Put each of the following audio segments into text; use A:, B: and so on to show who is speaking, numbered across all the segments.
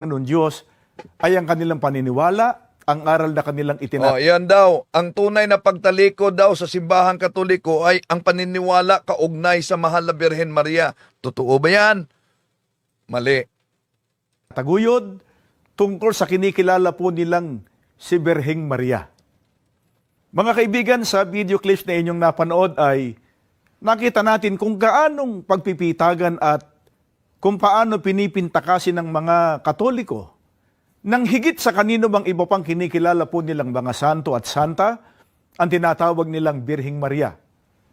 A: ng Diyos ay ang kanilang paniniwala, ang aral na kanilang
B: Oh, yan daw. Ang tunay na pagtalikod daw sa simbahang katoliko ay ang paniniwala kaugnay sa mahal na Birhen Maria. Totoo ba yan? Mali.
A: taguyod tungkol sa kinikilala po nilang si Birheng Maria. Mga kaibigan, sa video clips na inyong napanood ay nakita natin kung gaanong pagpipitagan at kung paano pinipintakasin ng mga Katoliko nang higit sa kanino bang iba pang kinikilala po nilang mga santo at santa ang tinatawag nilang Birheng Maria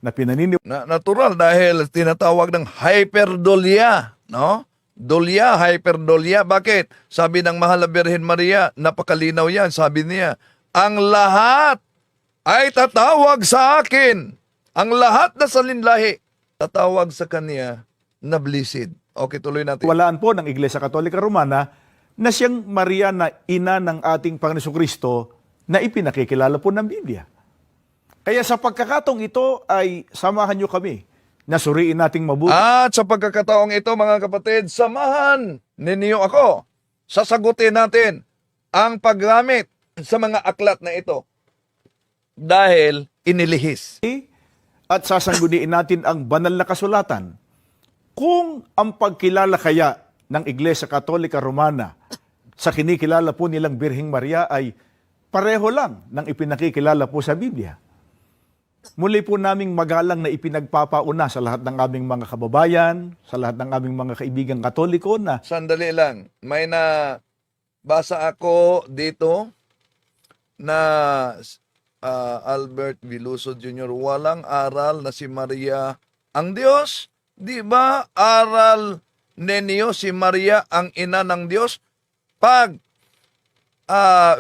A: na
B: Natural dahil tinatawag ng hyperdolia, no? Dolia, hyperdolia. Bakit? Sabi ng mahal na Birhen Maria, napakalinaw yan. Sabi niya, ang lahat ay tatawag sa akin. Ang lahat na salinlahi, tatawag sa kanya na blessed. Okay, tuloy natin.
A: walaan po ng Iglesia Katolika Romana na siyang Maria na ina ng ating Panginoong Kristo na ipinakikilala po ng Biblia. Kaya sa pagkakataong ito ay samahan niyo kami na suriin nating mabuti.
B: At sa pagkakataong ito, mga kapatid, samahan ninyo ako. Sasagutin natin ang paggamit sa mga aklat na ito dahil inilihis.
A: At sasangguniin natin ang banal na kasulatan kung ang pagkilala kaya ng Iglesia Katolika Romana sa kinikilala po nilang Birheng Maria ay pareho lang ng ipinakikilala po sa Biblia. Muli po naming magalang na ipinagpapauna sa lahat ng aming mga kababayan, sa lahat ng aming mga kaibigang Katoliko na
B: Sandali lang. May na basa ako dito na Albert Viluso Jr. Walang aral na si Maria ang Diyos. Di ba aral ninyo si Maria ang ina ng Diyos? Pag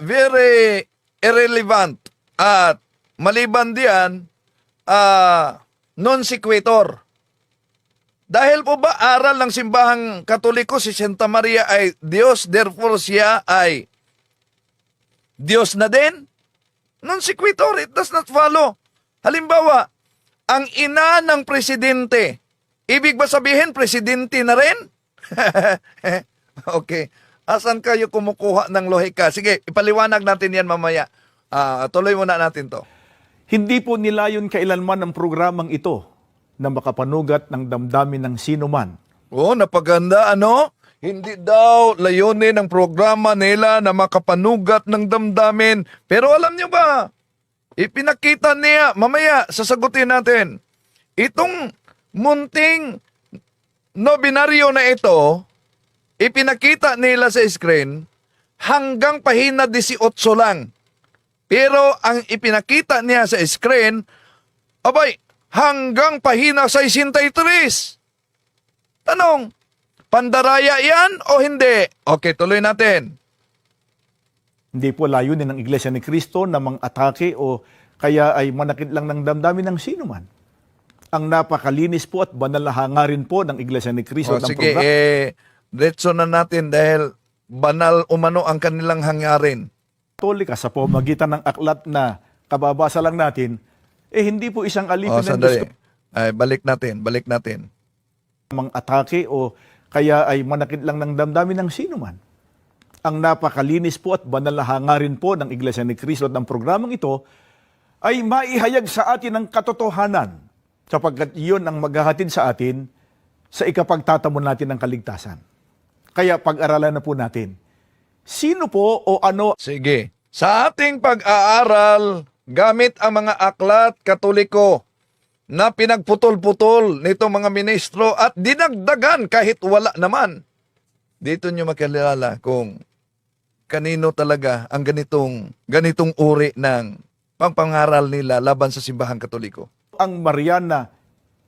B: very irrelevant at maliban diyan, non sequitur. Dahil po ba aral ng simbahang Katoliko si Santa Maria ay Diyos, therefore siya ay Diyos na din? Non sequitur, it does not follow. Halimbawa, ang ina ng presidente, ibig ba sabihin presidente na rin? Okay. Asan kayo kumukuha ng lohika? Sige, ipaliwanag natin yan mamaya. Tuloy muna natin to.
A: hindi po nilayon kailanman ang programang ito na makapanugat ng damdamin ng sino man.
B: Oh, napaganda, ano? Hindi daw layunin ng programa nila na makapanugat ng damdamin. Pero alam niyo ba, ipinakita niya, mamaya sasagutin natin, itong munting nobinaryo na ito, ipinakita nila sa screen hanggang pahina 18 lang. Pero ang ipinakita niya sa screen, abay, hanggang pahina 63. Tanong, pandaraya yan o hindi? Okay, tuloy natin.
A: Hindi po layunin ng Iglesia ni Cristo na mang-atake o kaya ay manakit lang ng damdamin ng sino man. Ang napakalinis po at banal na hangarin po ng Iglesia ni Cristo ng
B: Sige,
A: programa.
B: diretso na natin dahil banal umano ang kanilang hangarin.
A: Katolika sa pamagitan ng aklat na kababasa lang natin, hindi po isang alipin ng
B: Sandali.
A: gusto
B: Ay, balik natin.
A: mang-atake o kaya ay manakit lang ng damdamin ng sino man. Ang napakalinis po at banal na hangarin po ng Iglesia ni Cristo at ng programang ito ay maihayag sa atin ang katotohanan sapagkat iyon ang maghahatid sa atin sa ikapagtatamon natin ng kaligtasan. Kaya pag-aralan na po natin, sino po o ano
B: Sige. Sa ating pag-aaral, gamit ang mga aklat katoliko na pinagputol-putol nitong mga ministro at dinagdagan kahit wala naman. Dito nyo makilala kung kanino talaga ang ganitong uri ng pangpangaral nila laban sa simbahang katoliko.
A: ang Mariana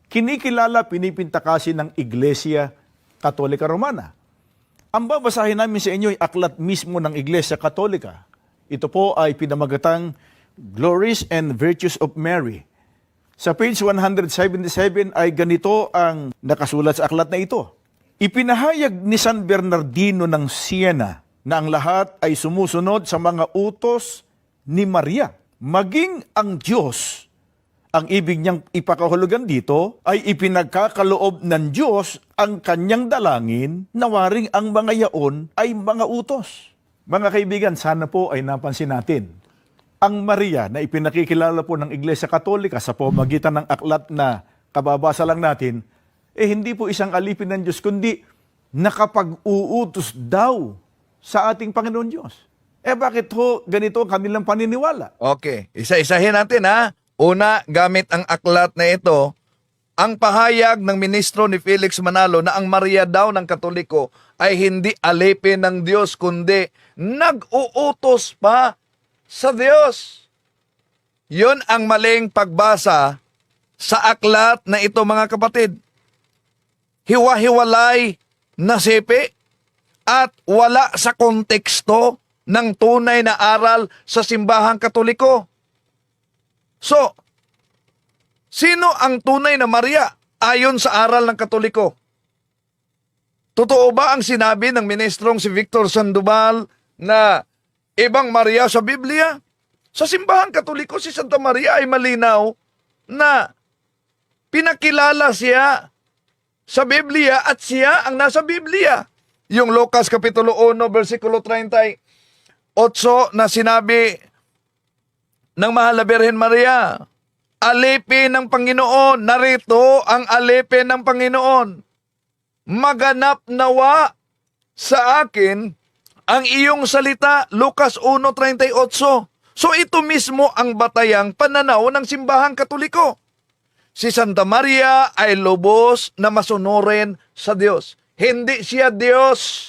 A: kinikilala, pinipintakasin ng Iglesia Katolika Romana. Ang babasahin namin sa inyo ay aklat mismo ng Iglesia Katolika. Ito po ay pinamagatang Glories and Virtues of Mary. Sa page 177 ay ganito ang nakasulat sa aklat na ito. Ipinahayag ni San Bernardino ng Siena na ang lahat ay sumusunod sa mga utos ni Maria. Maging ang Diyos Ang ibig niyang ipakahulugan dito ay ipinagkakaloob ng Diyos ang kanyang dalangin na waring ang mga yaon ay mga utos. Mga kaibigan, sana po ay napansin natin. Ang Maria na ipinakikilala po ng Iglesia Katolika sa pamagitan ng aklat na kababasa lang natin, hindi po isang alipin ng Diyos, kundi nakapag-uutos daw sa ating Panginoon Diyos. Bakit ho ganito ang kanilang paniniwala?
B: Okay, isa-isahin natin ha. Una, gamit ang aklat na ito, ang pahayag ng ministro ni Felix Manalo na ang Maria daw ng Katoliko ay hindi alipin ng Diyos, kundi nag-uutos pa sa Diyos. Yun ang maling pagbasa sa aklat na ito, mga kapatid. Hiwa-hiwalay na sipi at wala sa konteksto ng tunay na aral sa simbahang Katoliko. So, sino ang tunay na Maria ayon sa aral ng Katoliko? Totoo ba ang sinabi ng ministrong si Victor Sandoval na ibang Maria sa Biblia? Sa simbahang Katoliko, si Santa Maria ay malinaw na pinakilala siya sa Biblia at siya ang nasa Biblia. Yung Lucas Kapitulo 1, versikulo 38 na sinabi ng Mahal na Birhen Maria, alipin ng Panginoon, narito ang alipin ng Panginoon. Maganap nawa sa akin ang iyong salita, Lucas 1:38. So ito mismo ang batayang pananaw ng simbahang Katoliko. Si Santa Maria ay lubos na masunurin sa Diyos. Hindi siya Diyos.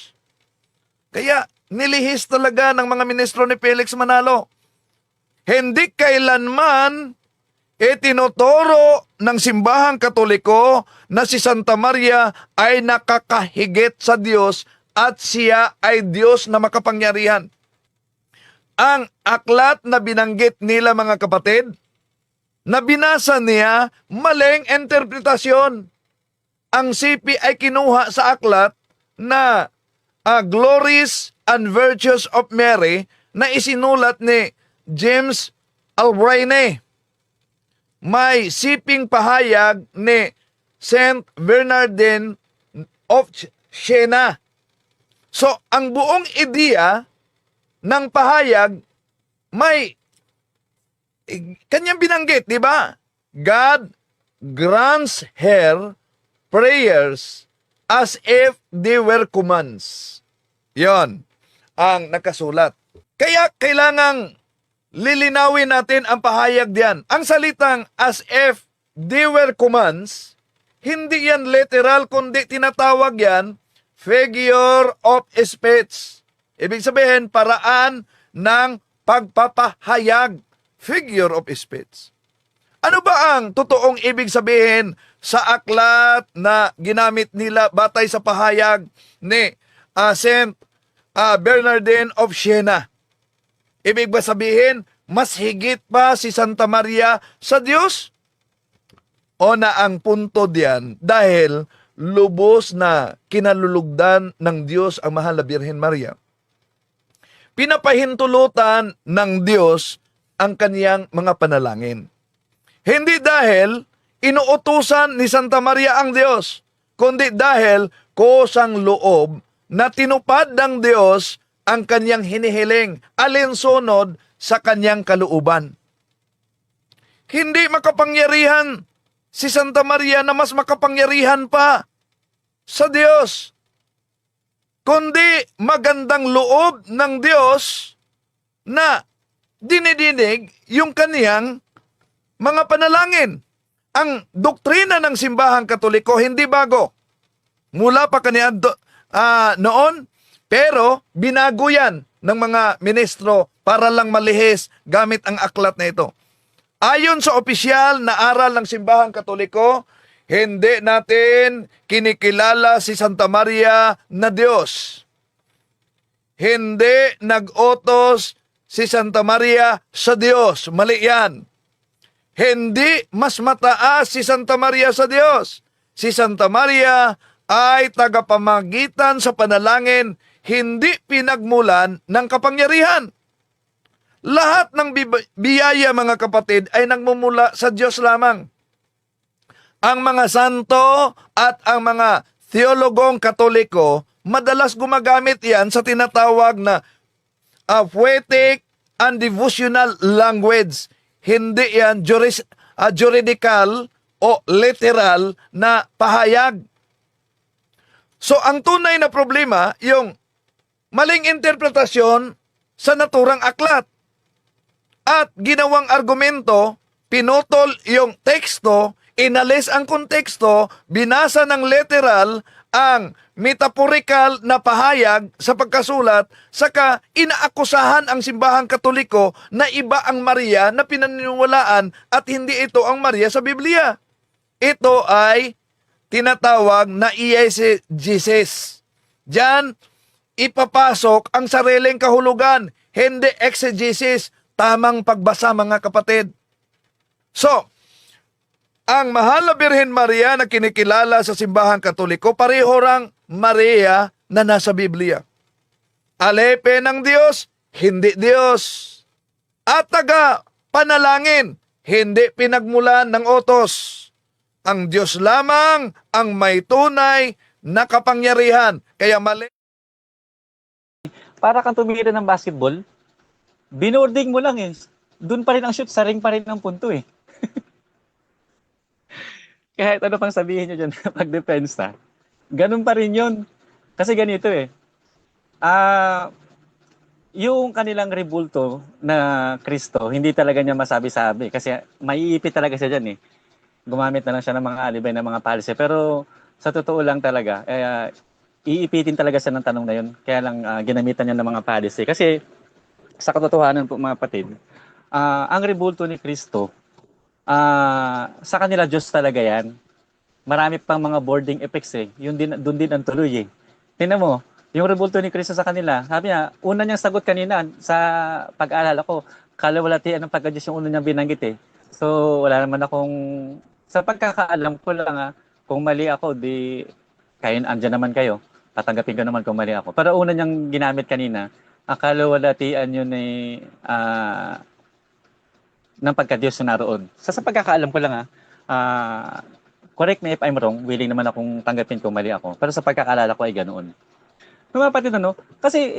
B: Kaya nilihis talaga ng mga ministro ni Felix Manalo. Hindi kailanman itinuturo ng simbahang Katoliko na si Santa Maria ay nakakahigit sa Diyos at siya ay Diyos na makapangyarihan. Ang aklat na binanggit nila, mga kapatid, na binasa niya, maling interpretasyon. Ang sipi ay kinuha sa aklat na Glories and Virtues of Mary na isinulat ni James Albraine. May siping pahayag ni Saint Bernardine of Siena. So, ang buong ideya ng pahayag may kanyang binanggit, di ba? God grants her prayers as if they were commands. Yon ang nakasulat. Kaya kailangang lilinawin natin ang pahayag diyan. Ang salitang as if they were commands, hindi yan literal, kundi tinatawag yan figure of speech. Ibig sabihin, paraan ng pagpapahayag. Figure of speech. Ano ba ang totoong ibig sabihin sa aklat na ginamit nila batay sa pahayag ni Saint Bernardine of Siena? Ibig ba sabihin, mas higit pa si Santa Maria sa Diyos? O na ang punto diyan, dahil lubos na kinalulugdan ng Diyos ang Mahal na Birhen Maria, pinapahintulutan ng Diyos ang kaniyang mga panalangin. Hindi dahil inuutusan ni Santa Maria ang Diyos, kundi dahil kusang loob na tinupad ng Diyos ang kanyang hinihiling alinsunod sa kanyang kalooban. Hindi makapangyarihan si Santa Maria na mas makapangyarihan pa sa Diyos, kundi magandang loob ng Diyos na dinidinig yung kaniyang mga panalangin. Ang doktrina ng simbahang Katoliko hindi bago. Mula pa kaniya noon, pero binago yan ng mga ministro para lang malihis gamit ang aklat na ito. Ayon sa opisyal na aral ng simbahang Katoliko, hindi natin kinikilala si Santa Maria na Diyos. Hindi nag-utos si Santa Maria sa Diyos. Mali yan. Hindi mas mataas si Santa Maria sa Diyos. Si Santa Maria ay tagapamagitan sa panalangin, hindi pinagmulan ng kapangyarihan. Lahat ng biyaya, mga kapatid, ay nagmumula sa Diyos lamang. Ang mga santo at ang mga theologong katoliko, madalas gumagamit yan sa tinatawag na poetic and devotional language. Hindi yan juridical o literal na pahayag. So, ang tunay na problema, yung maling interpretasyon sa naturang aklat. At ginawang argumento, pinutol yung teksto, inalis ang konteksto, binasa ng literal ang metaphorical na pahayag sa pagkasulat, saka inaakusahan ang simbahang katoliko na iba ang Maria na pinaniniwalaan at hindi ito ang Maria sa Biblia. Ito ay tinatawag na eisegesis. Diyan, ipapasok ang sariling kahulugan, hindi exegesis, tamang pagbasa, mga kapatid. So, ang Mahal na Birhen Maria na kinikilala sa simbahang katoliko, pareho rang Maria na nasa Biblia. Alepe ng Diyos, hindi Diyos. At taga panalangin, hindi pinagmulan ng utos. Ang Diyos lamang ang may tunay na kapangyarihan. Kaya mali.
C: Para kang tumira ng basketball, binording mo lang eh. Doon pa rin ang shoot, sa ring pa rin ang punto eh. Kahit ano pang sabihin nyo dyan pag-depensa, ganun pa rin yun. Kasi ganito eh. Yung kanilang rebulto na Kristo, hindi talaga niya masabi-sabi. Kasi maiipit talaga siya dyan eh. Gumamit na lang siya ng mga alibay, ng mga policy. Pero sa totoo lang talaga, iipitin talaga siya ng tanong na yun. Kaya lang ginamitan niya ng mga policy. Kasi sa katotohanan po mga kapatid, ang rebulto ni Kristo, sa kanila Diyos talaga yan. Marami pang mga boarding effects eh. Doon din ang tuloy eh. Tingnan mo, yung rebulto ni Kristo sa kanila, sabi niya, una niyang sagot kanina sa pag-aalala ko, kalawalatian ng pagka-Diyos yung una niyang binanggit eh. So wala naman akong, sa pagkakaalam ko lang kung mali ako, di kayo, andyan naman kayo, tatanggapin ko naman kung mali ako. Pero una niyang ginamit kanina, kalawalatian yun eh, ng pagka-Diyos na naroon. Sa pagkakaalam ko lang correct me if I'm wrong, willing naman akong tanggapin kung mali ako. Pero sa pagkakaalala ko ay ganoon. Mga kapatid, kasi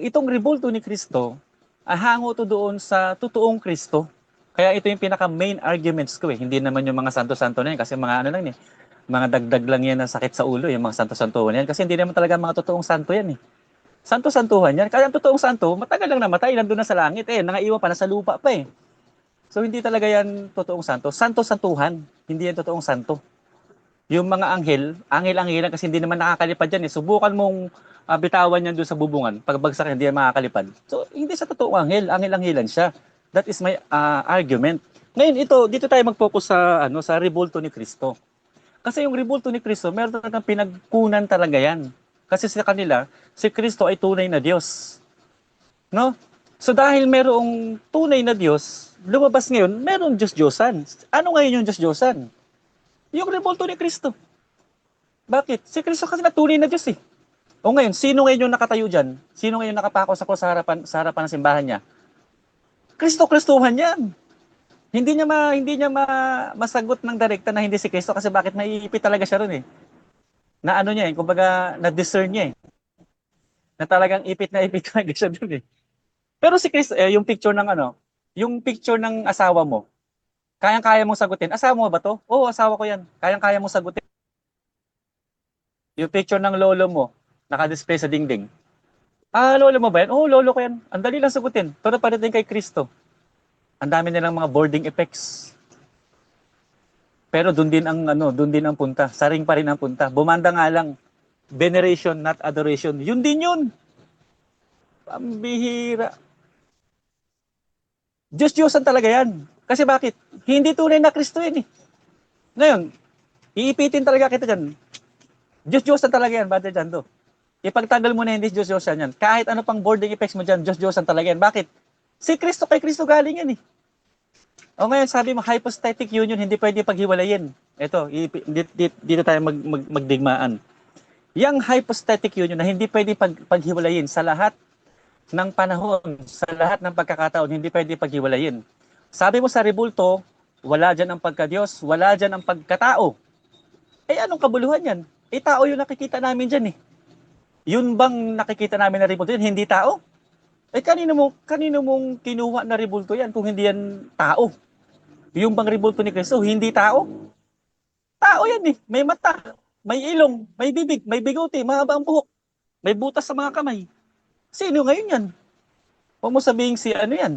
C: itong rebulto ni Kristo, hango to doon sa totoong Kristo. Kaya ito yung pinaka-main arguments ko eh. Hindi naman yung mga santo-santo na yan, kasi mga ano lang eh, mga dagdag lang yan ng sakit sa ulo, yung mga santo-santuhan yan. Kasi hindi naman talaga mga totoong santo yan eh. Santo-santuhan yan. Kaya ang totoong santo, matagal lang namatay, nandun na sa langit eh. Nangaiwan pa, nasa lupa pa eh. So hindi talaga yan totoong santo. Santo-santuhan, hindi yan totoong santo. Yung mga anghel-anghelan kasi hindi naman nakakalipad yan eh. Subukan mong bitawan yan doon sa bubungan. Pagbagsak hindi yan makakalipad. So hindi sa totoong anghel-anghelan siya. That is my argument. Ngayon dito tayo mag-focus sa rebulto ni Kristo. Kasi yung rebulto ni Kristo, meron talagang pinagkunan talaga yan. Kasi sa kanila, si Kristo ay tunay na Diyos. No? So dahil merong tunay na Diyos, lumabas ngayon, merong Diyos-Diyosan. Ano ngayon yung Diyos-Diyosan? Yung rebulto ni Kristo. Bakit? Si Kristo kasi na tunay na Diyos eh. O ngayon, sino ngayon yung nakatayo dyan? Sino ngayon nakapako sa harapan ng simbahan niya? Kristo-Kristuhan yan. Hindi niya masagot ng direkta na hindi si Kristo kasi bakit maiipit talaga siya ron eh. Na ano niya eh, kumbaga na-discern niya eh. Na talagang ipit talaga siya dun eh. Pero si Kristo, yung picture ng asawa mo, kayang-kaya mong sagutin. Asawa mo ba to? Oo, asawa ko yan. Kayang-kaya mong sagutin. Yung picture ng lolo mo, naka-display sa dingding. Lolo mo ba yan? Oo, lolo ko yan. Ang dali lang sagutin. Pero padating kay Kristo. Ang dami nilang mga boarding effects. Pero doon din ang punta. Saring pa rin ang punta. Bumanda nga lang. Veneration, not adoration. Yun din yun. Pambihira. Diyos-Diyosan talaga yan. Kasi bakit? Hindi tunay na Kristo yan eh. Ngayon, iipitin talaga kita dyan. Diyos-Diyosan talaga yan, Brother Jando. Ipagtagal mo na hindi Diyos-Diyosan yan. Kahit ano pang boarding effects mo dyan, Diyos-Diyosan talaga yan. Bakit? Si Kristo kay Kristo galing yan eh. O ngayon, sabi mo, hypostatic union, hindi pwede paghiwalayin. Ito, dito tayo magdigmaan. Yang hypostatic union na hindi pwede paghiwalayin sa lahat ng panahon, sa lahat ng pagkakataon, hindi pwede paghiwalayin. Sabi mo sa rebulto, wala dyan ang pagka-Diyos, wala dyan ang pagkatao. Eh anong kabuluhan yan? Eh tao yung nakikita namin dyan eh. Yun bang nakikita namin na rebulto yan, hindi tao? Eh kanino mong kinuha na rebulto yan kung hindi yan tao? Yung bang rebulto ni Kristo, hindi tao? Tao yan eh. May mata, may ilong, may bibig, may bigote, mahaba ang buhok, may butas sa mga kamay. Sino ngayon yan? Huwag mo sabihin si ano yan,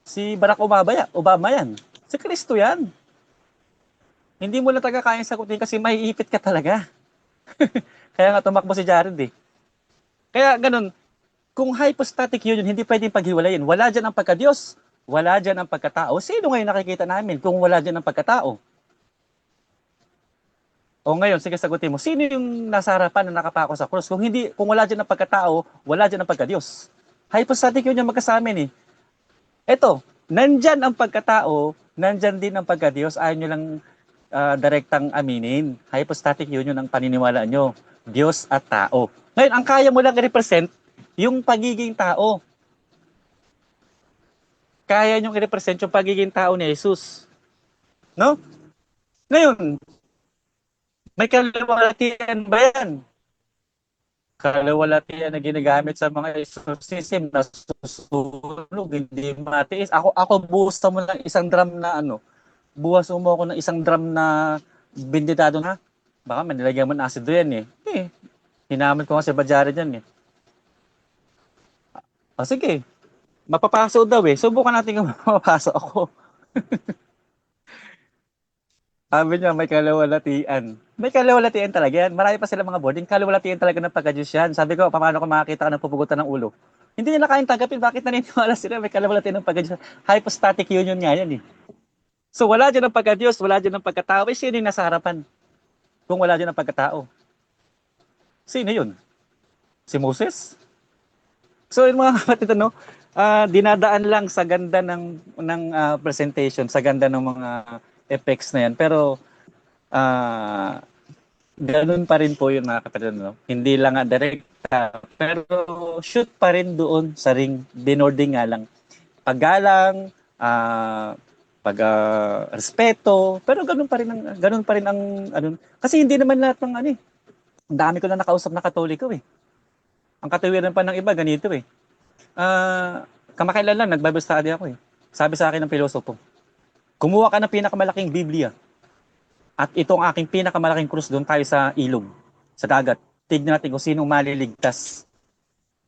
C: si Barack Obama yan. Si Kristo yan. Hindi mo na taga kayang sagutin kasi maiipit ka talaga. Kaya nga tumakbo si Jared eh. Kaya ganun, kung hypostatic union, hindi pwedeng paghiwalayin. Wala dyan ang pagka-Diyos, wala dyan ang pagkatao. Sino ngayon nakikita namin kung wala dyan ang pagkatao? O ngayon, sige sagutin mo, sino yung nasa harapan na nakapako sa krus? Kung wala dyan ang pagkatao, wala dyan ang pagka-Diyos. Hypostatic union magkasamin eh. Eto, nandyan ang pagkatao, nandyan din ang pagka-Diyos, ayaw nyo lang direktang aminin. Hypostatic union ang paniniwalaan nyo. Diyos at tao. Ngayon, ang kaya mo lang i-represent, yung pagiging tao. Kaya nyo i-represent yung pagiging tao ni Jesus. No? Ngayon, may kalawalatian ba yan? Kalawalatian na ginagamit sa mga exorcism na susunog, hindi matiis. Ako buhusan mo ng isang drum na ano, buwas mo ako ng isang drum na binditado na. Baka manilagyan mo ng asido yan eh. Hinamit ko nga si Bajared yan eh. O sige, mapapasok daw eh. Subukan natin kung mapapasok ako. Sabi niya, may kalawalatian. May kalawalatian talaga yan. Marami pa sila mga boarding. Kalawalatian talaga ng pagka-Diyos yan. Sabi ko, paano ko makakita ka ng pupugutan ng ulo? Hindi nila kayang tanggapin. Bakit naniniwala sila? May kalawalatian ng pagka-Diyos. Hypostatic union nga yan eh. So wala dyan ang pagka-Diyos, wala dyan ang pagkatao. Eh, sino yung nasa harapan? Kung wala dyan ang pagkatao. Sino yun? Si Moses? So yung mga kapatid, dinadaan lang sa ganda ng presentation, sa ganda ng mga effects na yan. Pero ganun pa rin po yun mga kapatid. Hindi lang direkta, pero shoot pa rin doon sa ring. Binording nga lang. Paggalang, respeto, pero ganun pa rin ang ano. Kasi hindi naman lahat ng ano eh. Ang dami ko na nakausap na Katoliko eh. Ang katuwiran pa ng iba ganito eh. Kamakailan lang nag-Bible study ako eh. Sabi sa akin ng pilosopo, kumuha ka ng pinakamalaking Biblia at itong aking pinakamalaking krus, doon tayo sa ilog, sa dagat. Tignan natin kung sinong maliligtas.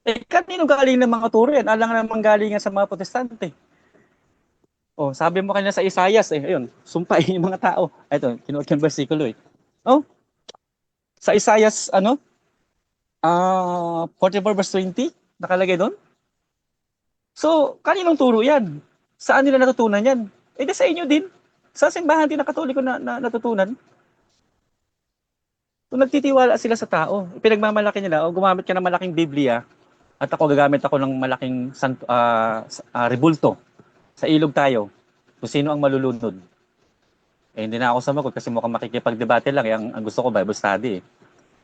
C: Eh, kanino galing ng mga turo yan? Alang naman galing yan sa mga protestante. Oh, sabi mo kanina sa Isaias eh, ayun, sumpain yung mga tao. Ito, kinuha yung versikulo eh. Oh, sa Isaias, 44 verse 20, nakalagay doon. So, kaninong turo yan? Saan nila natutunan yan? Eh, di sa inyo din. Sa simbahan din na Katoliko na natutunan. Kung nagtitiwala sila sa tao, pinagmamalaki nila, o gumamit ka ng malaking Biblia, at ako gagamit ako ng malaking rebulto. Sa ilog tayo, kung sino ang malulunod. Eh, hindi na ako sumagot kasi mukhang makikipagdebate lang. Ang gusto ko, Bible study.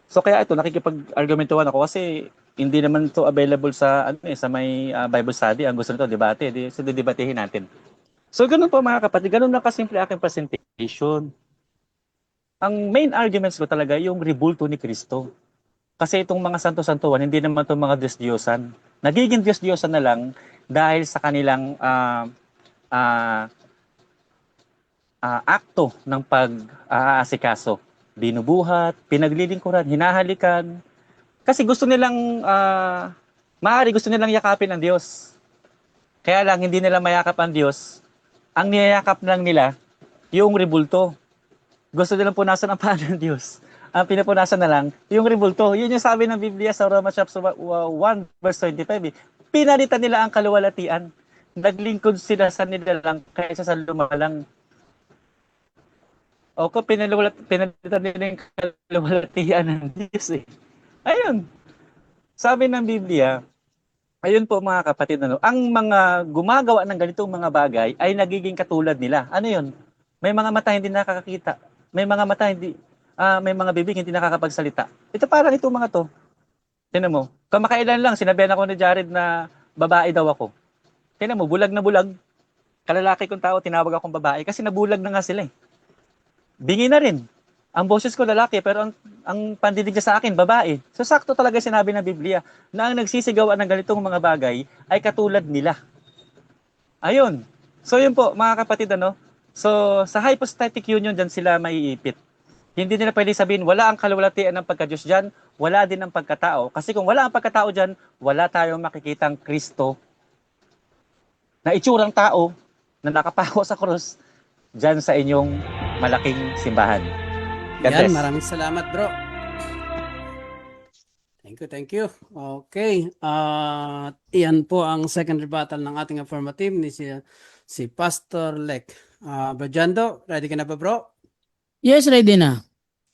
C: So, kaya ito, nakikipag-argumentuhan ako kasi hindi naman to available sa may Bible study. Ang gusto nito, debate. So, didebatehin natin. So, ganun po mga kapatid. Ganun lang kasimple aking presentation. Ang main arguments ko talaga yung rebulto ni Kristo. Kasi itong mga santo-santuan, hindi naman itong mga Diyos-Diyosan. Nagiging Diyos-Diyosan na lang dahil sa kanilang akto ng pag-aasikaso. Binubuhat, pinaglilingkuran, hinahalikan. Kasi gusto nilang, gusto nilang yakapin ang Diyos. Kaya lang, hindi nila mayakap ang Diyos. Ang niyayakap lang nila, yung rebulto. Gusto nilang punasan ang paa ng Diyos. Ang pinapunasan na lang, yung rebulto. Yun yung sabi ng Biblia sa Romans chapter 1 verse 25. Pinalitan nila ang kaluwalhatian. Naglingkod sila sa nila lang kaysa sa lumalang. O kung pinalitan nila yung kaluwalhatian ng Diyos eh. Ayun. Sabi ng Biblia, ayun po mga kapatid, ang mga gumagawa ng ganitong mga bagay ay nagiging katulad nila. Ano yun? May mga mata hindi nakakakita. May mga mata hindi, may mga bibig hindi nakakapagsalita. Ito parang itong mga to. Tingnan mo, kamakailan lang, sinabihan ako ni Jared na babae daw ako. Tingnan mo, bulag na bulag. Kalalaki kong tao, tinawag akong babae kasi nabulag na nga sila eh. Bingi na rin. Ang boses ko lalaki, pero ang pandinig niya sa akin, babae. So sakto talaga sinabi ng Biblia na ang nagsisigawan ng ganitong mga bagay ay katulad nila. Ayun. So yun po, mga kapatid, ano? So sa hypostatic union dyan sila maiipit. Hindi nila pwede sabihin, wala ang kalwalatian ng pagka-Diyos dyan, wala din ang pagkatao. Kasi kung wala ang pagkatao dyan, wala tayong makikitang Kristo na itsurang tao na nakapako sa krus dyan sa inyong malaking simbahan. God
D: Yan,
C: bless.
D: maraming salamat, bro. Thank you. Okay. Iyan po ang second rebuttal ng ating affirmative ni si Pastor Lek. Bro Jando, ready ka na ba, bro?
E: Yes, ready na.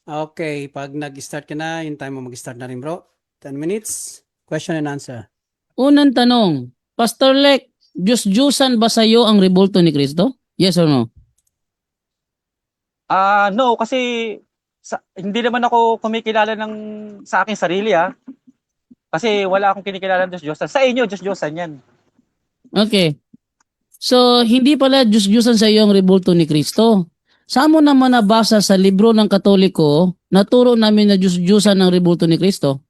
D: Okay. Pag nag-start ka na, yung time mo mag-start na rin, bro. 10 minutes. Question and answer.
E: Unang tanong, Pastor Lek, Diyos-Diyusan ba sa'yo ang rebulto ni Kristo? Yes or no?
C: No, kasi hindi naman ako kumikilala sa aking sarili Kasi wala akong kinikilala ng Diyos-Diyosan. Sa inyo, Diyos-Diyosan yan.
E: Okay. So, hindi pala Diyos-Diyusan sa'yo ang rebulto ni Kristo. Saan mo naman nabasa sa libro ng Katoliko na turo namin na Diyos-Diyusan ang rebulto ni Kristo?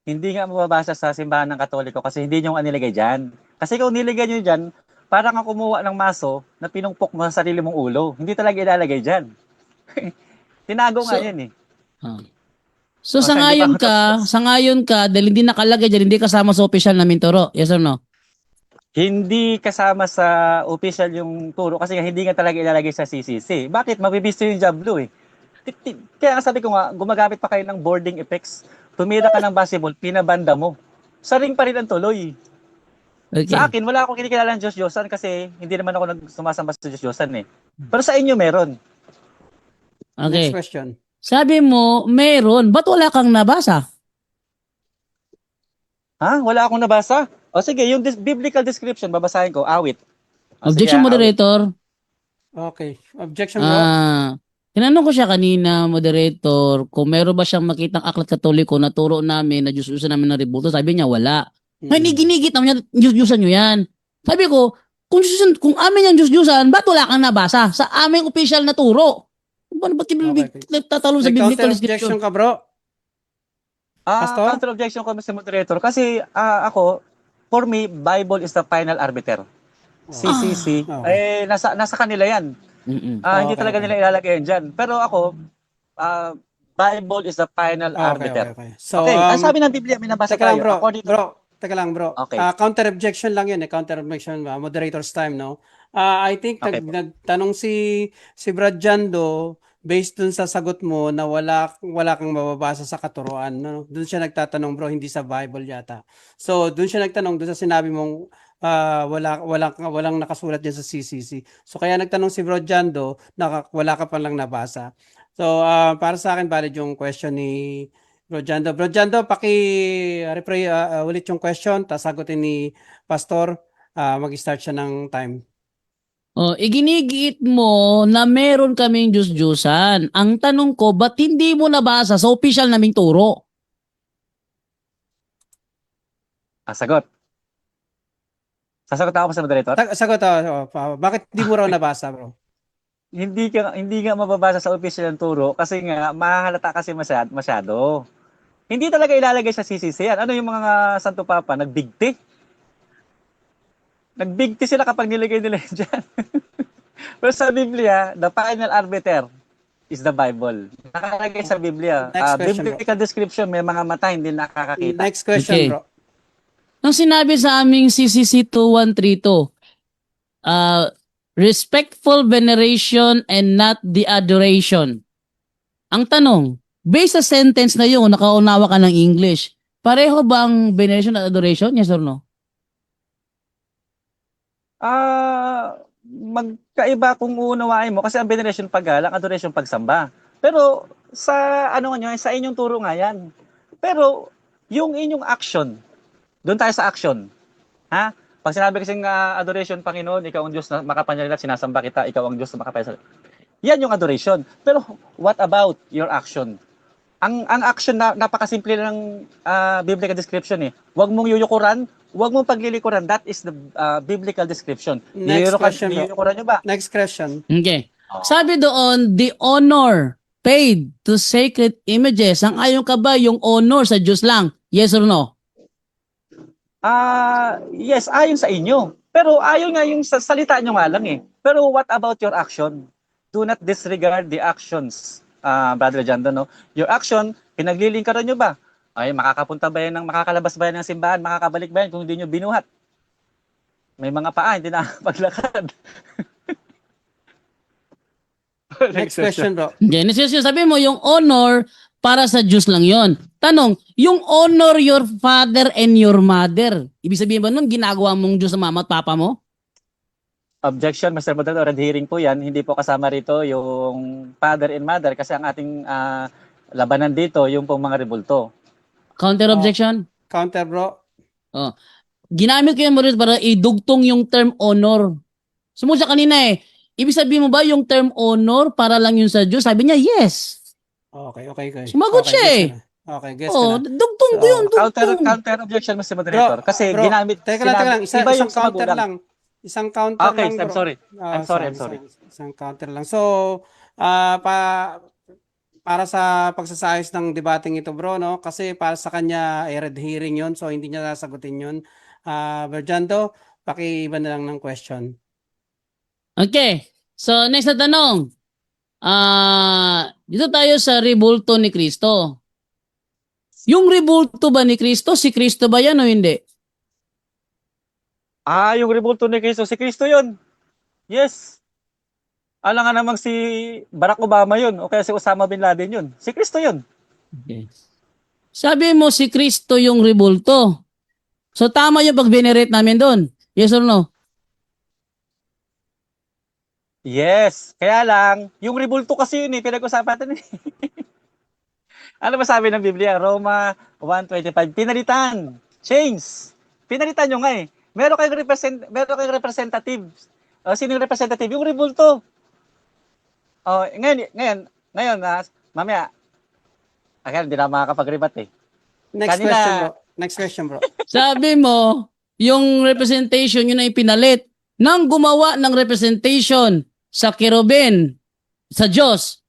C: Hindi nga mababasa sa simbahan ng Katoliko kasi hindi nyo nga nilagay dyan. Kasi kung nilagay nyo dyan, parang nga kumuha ng maso na pinungpok mo sa sarili mong ulo. Hindi talaga ilalagay dyan. Tinago nga
E: So-
C: yan eh.
E: So,
C: Basta hindi pa
E: sa ngayon ka, dahil hindi nakalagay dyan, hindi kasama sa opisyal na turo. Yes or no?
C: Hindi kasama sa official yung turo kasi nga hindi nga talaga ilalagay sa CCC. Bakit? Mabibisto yung Diablo eh. Kaya nga sabi ko nga, gumagamit pa kayo ng boarding effects. Tumira ka ng basketball, pinabanda mo. Sa ring pa rin ang tuloy.
E: Okay.
C: Sa akin, wala akong kinikilala ng Diyos-Diyosan kasi hindi naman ako sumasamba sa Diyos-Diyosan eh. Pero sa inyo meron.
E: Okay.
D: Next question.
E: Sabi mo, meron. Ba't wala kang nabasa?
C: Ha? Wala akong nabasa? O sige, yung biblical description, babasahin ko, awit. O, sige,
E: Objection,
C: awit.
E: moderator.
D: Okay. Objection, bro.
E: Tinanong ko siya kanina, moderator, kung meron ba siyang makitang aklat katoliko na turo namin na Diyos-Diyusan namin ng rebulto. Sabi niya, wala. Ay, ginigit naman niya, Diyos-Diyusan nyo yan. Sabi ko, kung amin yung Diyos-Diyusan, ba't wala kang nabasa sa aming official na turo? Ba't
D: Okay.
E: nagtatalon sa
D: May
E: biblical
D: counter objection
E: description?
D: ka, bro? Pastor?
C: Counter objection ko, Mr. Moderator, kasi ako, for me, Bible is the final arbiter. CCC,
D: Okay.
C: nasa kanila yan.
E: Mm-mm.
C: Hindi
D: Okay,
C: talaga
D: okay.
C: nila ilalagay yan dyan. Pero ako, Bible is the final arbiter.
D: Okay. So,
C: Okay, ang sabi ng Biblia, may nabasa
D: teka lang,
C: tayo.
D: bro.
C: According to
D: Teka lang, bro.
C: Okay.
D: Counter objection lang yun, counter objection, moderator's time, no? I think
C: Okay.
D: nagtanong si Brad Jando based dun sa sagot mo na wala kang mababasa sa katuruan, no? Doon siya nagtatanong, bro, hindi sa Bible yata. So, doon siya nagtanong doon sa sinabi mong walang nakasulat diyan sa CCC. So, kaya nagtanong si Brad Jando na wala ka pa lang nabasa. So, para sa akin valid yung question ni Bro Jando. Bro Jando, paki-repray ulit yung question, tapos sagutin ni Pastor. Mag-start siya ng time.
E: Iginigiit mo na meron kaming Diyos-Diyusan. Ang tanong ko, ba't hindi mo nabasa sa official naming turo?
C: sagot. Sasagot ako sa moderator?
D: Sagot, bakit di mo raw nabasa, bro?
C: Hindi nga mababasa sa official ng turo kasi nga mahalata kasi masyado. Hindi talaga ilalagay sa CCC yan. Ano yung mga Santo Papa? Nagbigti. Nagbigti sila kapag nilagay nila yan dyan. Pero sa Biblia, the final arbiter is the Bible. Nakalagay sa Biblia.
D: Next question,
C: Biblical description, may mga mata hindi nakakakita.
D: Next question,
E: Okay.
D: bro.
E: Nung sinabi sa aming CCC 2132, respectful veneration and not the adoration. Ang tanong, based sa sentence na yun, nakaunawa ka ng English, pareho bang veneration at adoration? Yes or no?
C: Magkaiba kung uunawain mo kasi ang veneration paggalang, adoration pagsamba. Pero sa sa inyong turo nga yan. Pero yung inyong action, doon tayo sa action. Ha? Pag sinabi kasing adoration, Panginoon, ikaw ang Diyos na makapangyarihan, sinasamba kita, ikaw ang Diyos na makapangyarihan. Yan yung adoration. Pero what about your action? Ang action na napakasimple ng biblical description eh. Huwag mong yuyukuran, Huwag mong paglilikuran. That is the biblical description.
D: Next question, bro.
C: Nililikuran nyo ba?
D: Next question.
E: Okay.
C: Oh.
E: Sabi doon, the honor paid to sacred images. Ang ayon ka ba yung honor sa Diyos lang? Yes or no?
C: Yes, ayon sa inyo. Pero ayon nga yung sa salita nyo nga lang eh. Pero what about your action? Do not disregard the actions, Brother Jando, no? Your action, pinaglilingkaran nyo ba? Ay, makakapunta ba yan makakalabas ba yan ng simbahan? Makakabalik ba yan kung hindi nyo binuhat? May mga paa, hindi na paglakad.
D: Next question, bro.
E: Genesis, sabi mo, yung honor para sa Diyos lang yon. Tanong, yung honor your father and your mother, ibig sabihin ba nun, ginagawa mong Diyos sa mama at papa mo?
C: Objection, Mr. Moderator, red hearing po yan. Hindi po kasama rito yung father and mother kasi ang ating labanan dito, yung pong mga rebulto.
E: Counter objection?
D: Counter, bro.
E: Ginamit ko yan mo rin para idugtong yung term honor. Sumunod siya kanina eh. Ibig sabihin mo ba yung term honor para lang yun sa Diyos? Sabi niya, yes.
D: Okay.
E: Sumagot siya
D: guess
E: eh.
D: ko na. Okay, guess ko na.
E: Dugtong ko yun, dugtong.
C: Counter objection, Mr. Moderator. Kasi
D: Bro,
C: ginamit,
D: Teka lang.
C: iba yung
D: Isang
C: sa
D: counter
C: magulang.
D: lang. Isang counter
C: Okay,
D: lang,
C: I'm
D: bro.
C: sorry. I'm sorry.
D: Isang counter lang. So, para sa pagsasayos ng debating ito, bro, no? Kasi para sa kanya, red hearing yon, so hindi niya sasagutin yun. Berjando, pakiiba na lang ng question.
E: Okay. So, next na tanong. Dito tayo sa rebulto ni Kristo. Yung rebulto ba ni Kristo, si Kristo ba yan o hindi?
C: Yung rebulto ni Kristo, si Kristo yun. Yes. Alam nga namang si Barack Obama yun, o kaya si Osama Bin Laden yun. Si Kristo yun.
E: Okay. Sabi mo si Kristo yung rebulto. So, tama yung pag-venerate namin doon. Yes or no?
C: Yes. Kaya lang, yung rebulto kasi yun pinag-usapan natin eh. Ano ba sabi ng Biblia? Roma 1:25. Pinalitan. Change. Pinalitan nyo nga eh. Meron kayong representative. Sino yung representative? Yung rebulto. Ngayon, mamaya, hindi na makakapag-rebat eh.
D: Next question, bro.
E: Sabi mo, yung representation yun ay pinalit nang gumawa ng representation sa kerubin sa Diyos.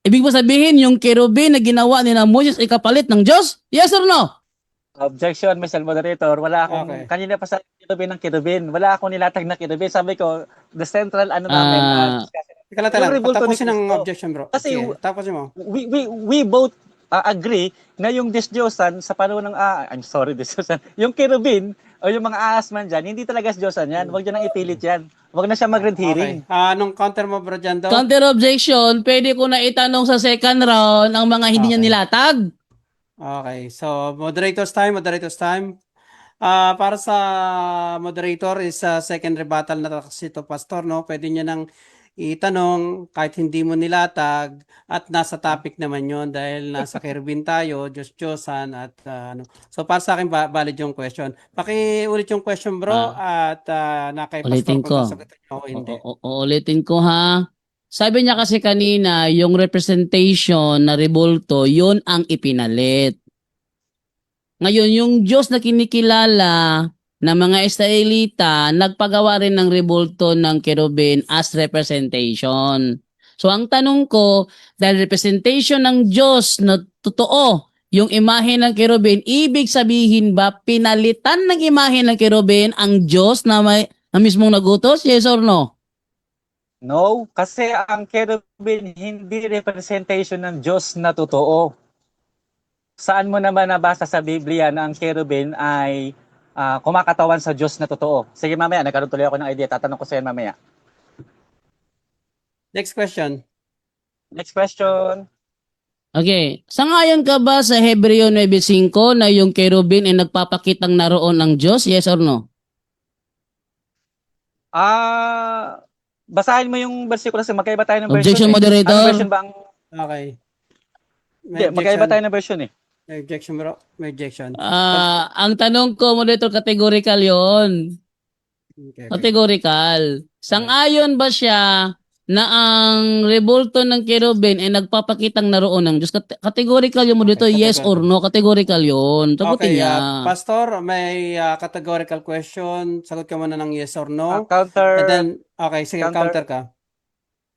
E: Ibig mo sabihin, yung kerubin na ginawa ni Moses ay kapalit ng Diyos? Yes or no?
C: Objection, Mr. Moderator. Wala akong,
D: Okay.
C: kanina pa sa kerubin. Wala akong nilatag na kerubin. Sabi ko, the central namin,
D: Teka lang.
C: Yung rebulto ni
D: Tapusin ang
C: Cristo.
D: objection, bro.
C: Kasi
D: Sige, tapusin mo.
C: we both agree na yung Diyos-Diyosan sa panahon ng, I'm sorry, Diyos-Diyosan, yung kerubin o yung mga ahas man dyan, hindi talaga Diyosan yan. Huwag nyo nang ipilit yan. Huwag na siya mag-red hearing.
D: Okay. Anong counter mo, bro, Jando?
E: Counter objection, pwede ko na itanong sa second round ang mga hindi niya
D: Okay.
E: nilatag.
D: Okay, so moderator's time. Para sa moderator is second rebuttal na kasi ito, Pastor, no? Pwede niya nang itanong kahit hindi mo nilatag at nasa topic naman yon dahil nasa kerubin tayo, Diyos-Diyosan at ano. So para sa akin valid yung question. Pakiulit yung question, bro, at na kay Pastor
E: Ulitin
D: kung
E: ko.
D: sasagutin niyo o hindi.
E: Uulitin ko ha. Sabi niya kasi kanina, yung representation na rebulto, yun ang ipinalit. Ngayon, yung Diyos na kinikilala na mga Israelita, nagpagawa rin ng rebulto ng kerubin as representation. So, ang tanong ko, dahil representation ng Diyos na totoo, yung imahe ng kerubin, ibig sabihin ba, pinalitan ng imahe ng kerubin ang Diyos na mismong nagutos? Yes or no?
C: No, kasi ang kerubin hindi representation ng Diyos na totoo. Saan mo naman nabasa sa Biblia na ang kerubin ay kumakatawan sa Diyos na totoo? Sige mamaya, nagkaroon tuloy ako ng idea. Tatanong ko sa yan mamaya.
D: Next question.
C: Next question.
E: Okay. Sangayon ka ba sa Hebreo 9:5 na yung kerubin ay nagpapakitang naroon ng Diyos? Yes or no?
C: Basahin mo yung versikulo kasi magkaiba tayo ng version.
E: Objection, moderator.
C: Ano version ba ang...
D: Okay.
C: Hindi, magkaiba tayo ng version eh.
D: May objection, bro. May objection.
E: Ang tanong ko, moderator, categorical yon.
D: Okay.
E: Categorical. Sangayon ba siya na ang rebulto ng kerubin ay nagpapakitang naroon ng Diyos. Categorical yun mo dito,
D: Okay,
E: yes or no? Categorical yun. Sagutin
D: Okay,
E: niya.
D: Pastor, may categorical question. Sagot ka muna ng yes or no.
C: Counter,
D: And then, okay, sige,
C: counter,
D: counter ka.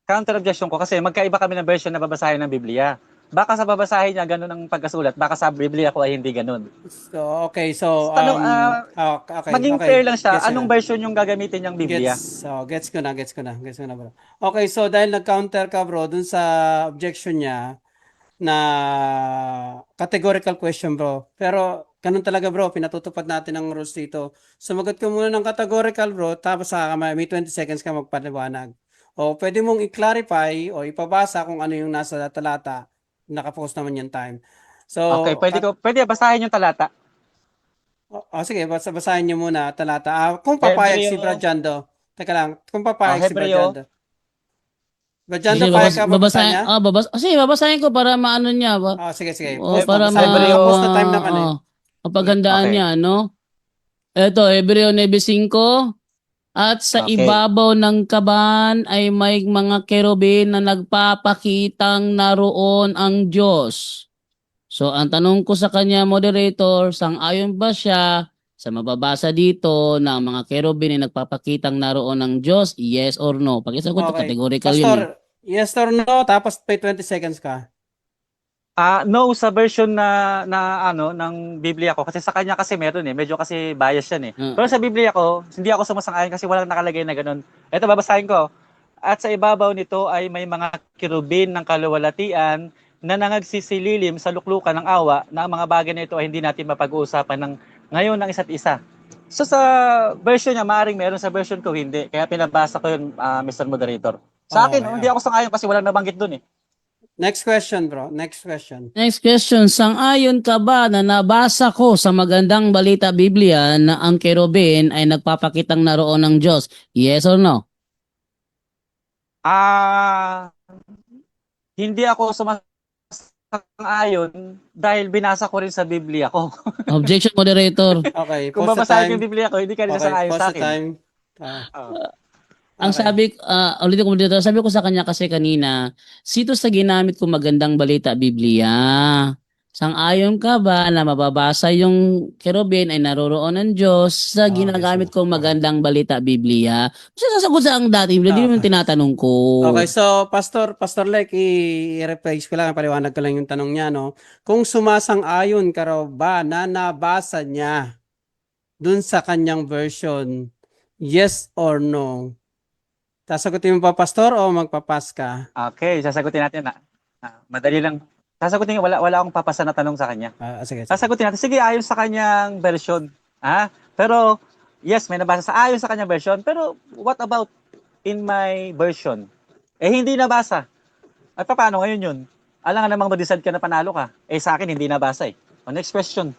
C: counter objection ko kasi magkaiba kami ng version na babasahin ng Biblia. Baka sa babasahin niya ganun ang pagkasulat, baka sa Biblia ko ay hindi ganun.
D: So, okay, so,
C: Tanong,
D: okay,
C: maging
D: okay.
C: fair lang siya,
D: Gets ko
C: anong
D: na.
C: version yung gagamitin niyang Biblia?
D: Gets ko na, bro. Okay, so dahil nag-counter ka, bro, dun sa objection niya na categorical question, bro. Pero, ganun talaga, bro, pinatutupad natin ang rules dito. Sumagot ka muna ng categorical, bro, tapos may 20 seconds ka magpaliwanag. O pwede mong i-clarify o ipabasa kung ano yung nasa talata. Nakapost naman yung time. So,
C: Okay, pwede basahin yung talata.
D: sige, basahin niyo muna talata. Kung
C: Hebreo.
D: papayag si Brad Jando. Teka lang, kung papayag si Brad
C: Hebreo.
D: Jando. Brad Jando,
E: Sige,
D: payag ka babasa
E: babasahin,
D: niya?
E: sige, babasahin ko para maano niya ba?
D: Sige.
E: O,
D: Post mo,
E: para
D: basahin mo.
C: Hebreo.
D: Post na time naman eh.
E: mapaghandaan
C: Okay.
E: niya, no? Ito, Hebreo 9:5. At sa
C: Okay.
E: ibabaw ng kaban ay may mga kerubin na nagpapakitang naroon ang Diyos. So, ang tanong ko sa kanya, moderator, sang-ayon ba siya sa mababasa dito na ang mga kerubin ay nagpapakitang naroon ng Diyos? Yes or no? Pakisagot,
D: Okay.
E: categorical yun eh.
D: Pastor, yes or no, tapos may 20 seconds ka.
C: No sa version ng Biblia ko kasi sa kanya kasi meron medyo kasi bias yan Pero sa Biblia ko, hindi ako sumasang-ayon kasi walang nakalagay na ganun. Ito babasahin ko. At sa ibabaw nito ay may mga kirubin ng kaluwalhatian na nangagsisililim sa luklukan ng awa na ang mga bagay na ito ay hindi natin mapag-uusapan ng ngayon ng isa't isa. So sa version niya, maaaring meron, sa version ko hindi. Kaya pinabasa ko yun, Mr. Moderator. Sa akin,
D: Okay.
C: hindi ako sang-ayon kasi walang nabanggit dun
D: Next question, bro. Next question.
E: Next question, sang-ayon ka ba na nabasa ko sa magandang balita Biblia na ang kerubin ay nagpapakitang naroon ng Diyos? Yes or no?
C: Hindi ako sumasang-ayon dahil binasa ko rin sa Biblia ko.
E: Objection, moderator.
D: Okay,
C: Kung
D: post the
C: babasahin ko
D: time.
C: yung Biblia ko, hindi ka rin
D: Okay,
C: sang-ayon
D: post
C: sa
D: the
C: akin.
D: time.
E: Ang
D: Okay.
E: ulitin ko dito, sabi ko sa kanya kasi kanina, sito sa ginamit ko magandang balita Biblia. Sang-ayon ka ba na mababasa yung kerubin ay naroroon ng Diyos sa ginagamit kong magandang balita Biblia? Kasi sasagot sa ang dati, hindi mo tinatanong ko.
D: Okay, so Pastor Lek, i-rephrase ko lang, paliwanag ko lang yung tanong niya, no? Kung sumasang-ayon ka raw ba na nabasa niya dun sa kanyang version, yes or no? Sasagutin mo ba, Pastor, o magpapas ka?
C: Okay, sasagutin natin madali lang. Sasagutin ko, wala akong papasa na tanong sa kanya.
D: Sige.
C: Sasagutin natin, sige, ayon sa kanyang version. Pero, yes, may nabasa sa ayon sa kanyang version. Pero, what about in my version? Hindi nabasa. At paano ngayon yun? Alam nga namang mag-decide ka na panalo ka. Sa akin, hindi nabasa next question.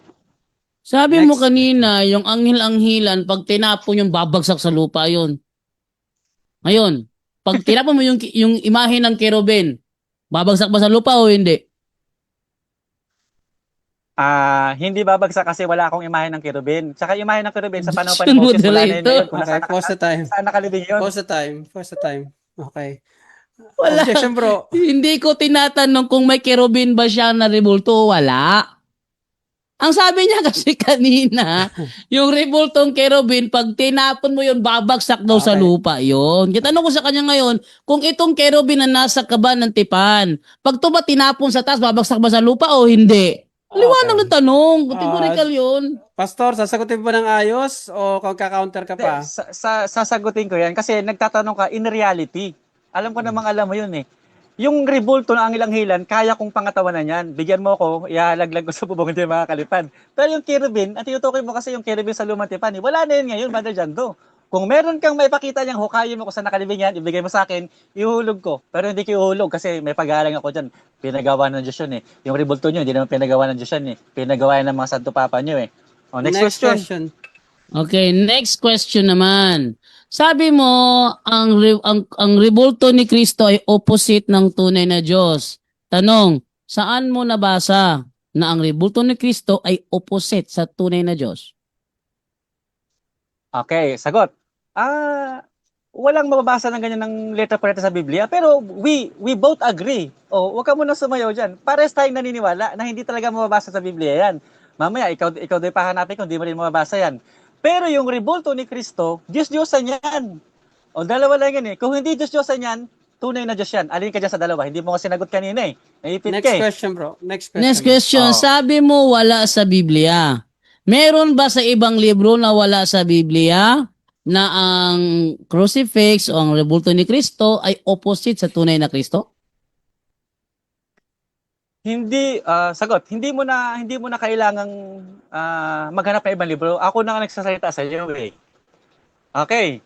E: Sabi mo
D: Next.
E: kanina, yung anghel-anghilan, pag tinapon yung babagsak sa lupa yun. Ngayon, pag tinapon mo yung imahe ng kerubin, babagsak ba sa lupa o hindi?
C: Hindi babagsak kasi wala akong imahe ng kerubin. Tsaka imahe ng kerubin sa panahon pa
E: Objection,
C: ni Moses, wala na yun ngayon. Kung
D: Okay, pause the time.
C: saan nakalibing yun?
D: Pause the time. Okay.
E: Wala.
D: Objection, bro.
E: Hindi ko tinatanong kung may kerubin ba siya na rebulto. Wala. Ang sabi niya kasi kanina, yung rebultong kerubin, pag tinapon mo yun, babagsak daw sa
D: Okay.
E: lupa yun. Kitanong ko sa kanya ngayon, kung itong kerubin na nasa kaban ng tipan, pag ito ba tinapon sa taas, babagsak ba sa lupa o hindi? Liwanag ng tanong. Categorical yun.
D: Pastor, sasagutin mo ng ayos o kaka-counter ka pa?
C: Sasagutin ko yan kasi nagtatanong ka in reality. Alam ko namang alam mo yun Yung rebulto ng angil-anghilan, kaya kong pangatawanan yan. Bigyan mo ako, ihalaglag ko sa bubong, hindi makakalipad. Pero yung kerubin, at tinutukoy mo kasi yung kerubin sa lumang tipan, wala na yun ngayon, Brother Jando. Kung meron kang may pakita niyang hukayin mo kung saan nakalibing yan, ibigay mo sa akin, ihulog ko. Pero hindi ko ihulog kasi may pag-aalang ako dyan. Pinagawa ng Diyos yun Yung rebulto nyo, hindi naman pinagawa ng Diyos yan Pinagawa yan ng mga Santo Papa nyo Next question.
E: Okay, next question naman. Sabi mo, ang rebulto ni Kristo ay opposite ng tunay na Diyos. Tanong, saan mo nabasa na ang rebulto ni Kristo ay opposite sa tunay na Diyos?
C: Okay, sagot. walang mababasa ng ganyan ng letra per letra sa Biblia, pero we both agree. Oh, wag ka muna sumayaw diyan. Pares tayong naniniwala na hindi talaga mababasa sa Biblia 'yan. Mamaya ikaw din pahanapin kung di mo rin mababasa 'yan. Pero yung rebulto ni Kristo, Diyos-Diyosan 'yan. O dalawa lang yan eh. Kung hindi Diyos-Diyosan 'yan, tunay na Diyos 'yan. Alin ka dyan sa dalawa? Hindi mo ko sinagot kanina eh. Naipit
D: Next
C: ka eh.
D: question, bro. Next question.
E: Next question,
C: Oh.
E: sabi mo wala sa Biblia. Meron ba sa ibang libro na wala sa Biblia na ang crucifix o ang rebulto ni Kristo ay opposite sa tunay na Kristo?
C: Hindi sagot, hindi mo na kailangang maghanap ng ibang libro. Ako na nga nagsasalita sa iyo eh. Okay.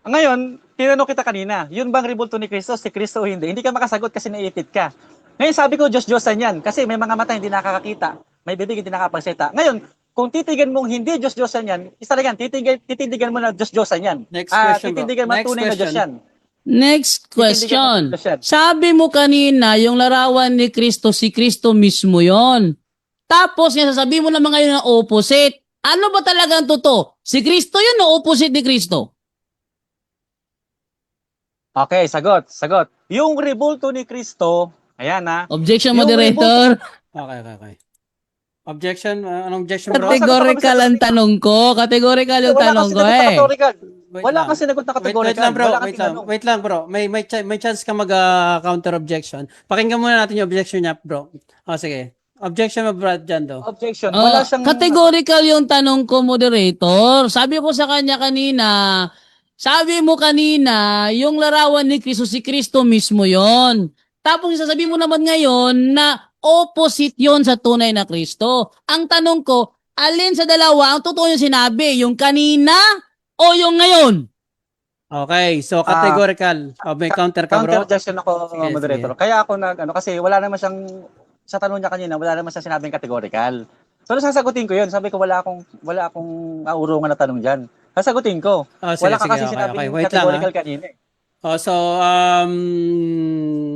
C: Ngayon, tinanong kita kanina, yun bang rebulto ni Kristo, si Kristo o hindi? Hindi ka makasagot kasi naiipit ka. Ngayon sabi ko, Diyos-Diyosan yan. Kasi may mga mata hindi nakakakita. May bibig hindi nakapagsalita. Ngayon, kung titigan mong hindi Diyos-Diyosan yan, isa lang yan, titindigan mo na Diyos-Diyosan yan.
D: Next question, bro.
C: Titindigan mo na
D: Next
C: tunay na Diyos
D: question.
C: yan.
E: Next question. Sabi mo kanina, yung larawan ni Kristo, si Kristo mismo yon. Tapos, nga sasabihin mo naman ngayon na opposite. Ano ba talagang totoo? Si Kristo yun o opposite ni Kristo?
C: Okay, sagot. Yung rebulto ni Kristo, ayan na.
E: Objection,
C: Yung
E: moderator.
D: Okay. Objection? Anong objection, bro?
E: Categorical ang tanong ko. Categorical yung
C: Wala
E: tanong
C: kasi
E: ko
C: sinagot na
E: eh.
C: categorical.
D: Wait
C: Wala
D: lang.
C: kasi sinagot na categorical.
D: Wait lang, bro.
C: Wala kang tinanong.
D: Wait lang, bro. May chance ka mag counter objection. Pakinggan muna natin yung objection niya, bro. Oh, sige. Objection mo, Brad Jando.
C: Objection. Wala siyang...
E: Categorical yung tanong ko, moderator. Sabi ko sa kanya kanina, sabi mo kanina, yung larawan ni Kristo, si Kristo mismo yon. Tapos sasabihin mo naman ngayon na opposite yon sa tunay na Kristo. Ang tanong ko, alin sa dalawa ang totoo yung sinabi? Yung kanina o yung ngayon?
D: Okay, so categorical. May counter ka, bro?
C: Counter-objection ako,
D: Sige,
C: moderator.
D: sige.
C: Kaya ako kasi wala naman siyang... Sa tanong niya kanina, wala naman siya sinabing categorical. So, sasagutin ko yun. Sabi ko, wala akong aurungan na tanong dyan. Sasagutin ko.
D: Oh, sige,
C: Wala ka
D: sige,
C: kasi
D: okay,
C: sinabing
D: okay. Wait lang,
C: categorical kanina eh.
D: Oh, so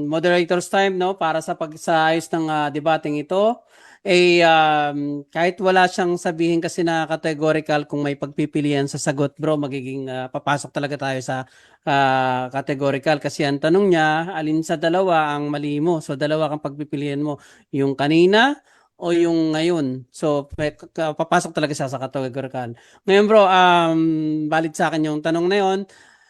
D: moderator's time, no, para sa pagsaayos ng debating ito. Kahit wala siyang sabihin kasi na categorical, kung may pagpipilian sa sagot, bro, magiging papasok talaga tayo sa categorical kasi ang tanong niya, alin sa dalawa ang mali mo? So dalawa kang pagpipilian mo, yung kanina o yung ngayon. So papasok talaga siya sa categorical. Ngayon, bro, valid sa akin yung tanong na yon.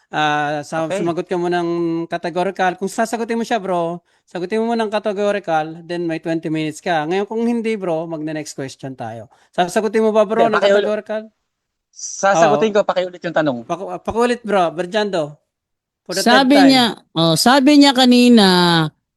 C: Okay.
D: Sumagot ka mo ng categorical. Kung sasagutin mo siya, bro, sagutin mo ng categorical, then may 20 minutes ka. Ngayon, kung hindi, bro, next question tayo. Sasagutin mo ba, bro,
C: Okay,
D: ng categorical?
C: Sasagutin ko, pakiulit yung tanong.
D: Pakulit, bro. Berjando. For the
E: Sabi
D: third time.
E: sabi niya kanina,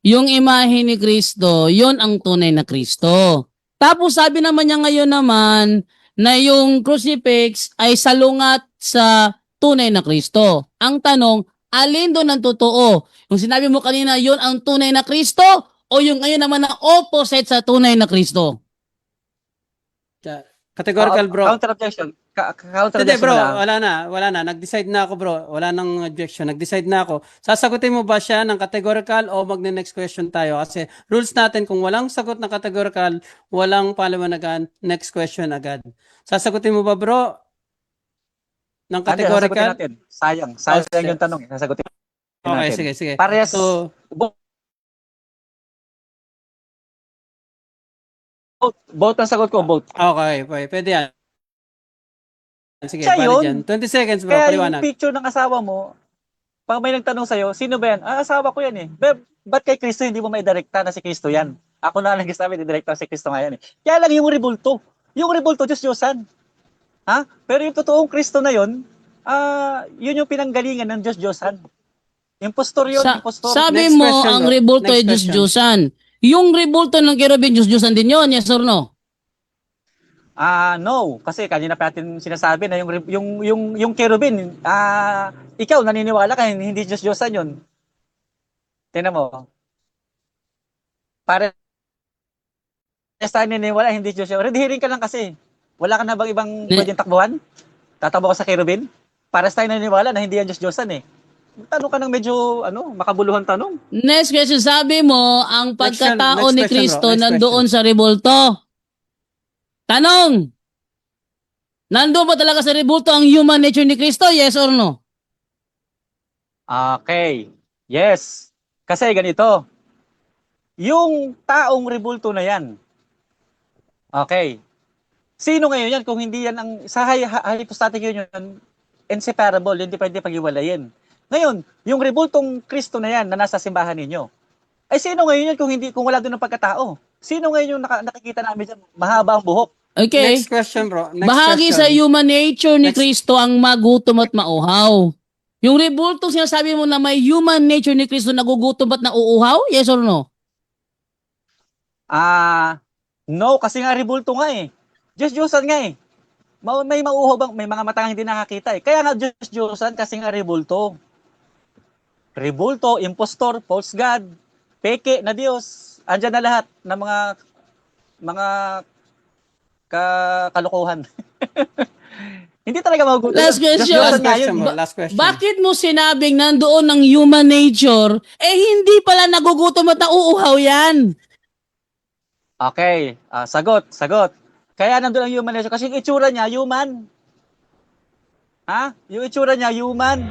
E: yung imahe ni Kristo, yon ang tunay na Kristo. Tapos sabi naman niya ngayon naman na yung crucifix ay salungat sa tunay na Kristo. Ang tanong, alin doon ang totoo? Yung sinabi mo kanina, yon ang tunay na Kristo o yung ngayon naman na opposite sa tunay na Kristo?
D: Categorical, bro.
C: Counter-objection.
D: Hindi,
C: Counter-objection
D: bro.
C: na.
D: Wala na. Nag-decide na ako, bro. Wala nang objection. Nag-decide na ako. Sasagutin mo ba siya ng categorical o magne-next question tayo? Kasi rules natin, kung walang sagot na categorical, walang paliwanagan, next question agad. Sasagutin mo ba, bro? Ng
C: Sasagutin
D: categorical?
C: natin. Sayang yung tanong. Sasagutin
D: Okay,
C: natin.
D: sige.
C: Parehas,
D: So,
C: both ang sagot ko, both.
D: okay. Pwede yan. Sige,
C: Siya
D: valid
C: yun.
D: yan. 20 seconds, bro.
C: Kaya yung
D: Paliwanag.
C: picture ng asawa mo, pag may nagtanong sa'yo, sino ba yan? Asawa ko yan eh. Ba't kay Kristo hindi mo may direkta na si Kristo yan? Ako na nagsasabi, direkta si Kristo nga yan eh. Kaya lang yung rebulto. Yung rebulto, Diyos-Diyosan. Ha? Pero yung totoong Kristo na yun, yun yung pinanggalingan ng Diyos-Diyosan. Impostor yun, impostor.
E: Sabi
D: Next
E: mo,
D: question,
E: ang
D: bro.
E: rebulto
D: Next
E: ay
D: question.
E: Diyos-Diyosan. Yung rebulto ng kerubin, Diyos-Diyosan din yun, yes or no?
C: No, kasi kanina pa natin sinasabi na yung kerubin, ikaw naniniwala ka hindi Diyos-Diyosan yun. Tingnan mo. Para sa naniniwala hindi Diyos-Diyosan. Red herring ka lang kasi. Wala ka na bang ibang pwedeng takbuhan? Tatakbo ka sa kerubin? Para sa naniniwala na hindi yan Diyos-Diyosan eh. Tanong ka ng medyo makabuluhan tanong.
E: Next question, sabi mo, ang pagkatao
D: next
E: ni
D: question,
E: Kristo
D: bro. Next
E: nandoon sa rebulto. Tanong, nandoon ba talaga sa rebulto ang human nature ni Kristo? Yes or no?
C: Okay. Yes. Kasi ganito, yung taong rebulto na yan, okay, sino ngayon yan kung hindi yan ang, sa hypostatic union, inseparable, hindi pwede paghiwalayin. Ngayon, yung rebultong Kristo na yan na nasa simbahan ninyo, ay sino ngayon yan kung wala doon ng pagkatao? Sino ngayon yung nakikita namin dyan? Mahaba ang buhok.
E: Okay.
D: Next question, bro. Next
E: Bahagi
D: question.
E: sa human nature ni
D: Next.
E: Kristo ang magutom at mauhaw. Yung rebulto, sinasabi mo na may human nature ni Kristo nagugutom at nauuhaw? Yes or no?
C: No, kasi nga rebulto nga eh. Diyos-Diyosan nga eh. May mauuhaw bang, may mga matang hindi nakakita eh. Kaya nga Diyos-Diyosan kasi nga rebulto. Rebulto, impostor, false god, peke na Diyos. Andyan na lahat ng mga kalokohan. Hindi talaga magugutom.
E: Last question.
C: Diyos-Diyosan
D: Last
C: nga
D: question,
C: yun.
D: bro. Last question.
E: Bakit mo sinabing nandoon ng human nature, hindi pala nagugutom at nauuhaw yan?
C: Okay, sagot. Kaya nandun ang human nature kasi yung itsura niya human. Ha? Yung itsura niya human.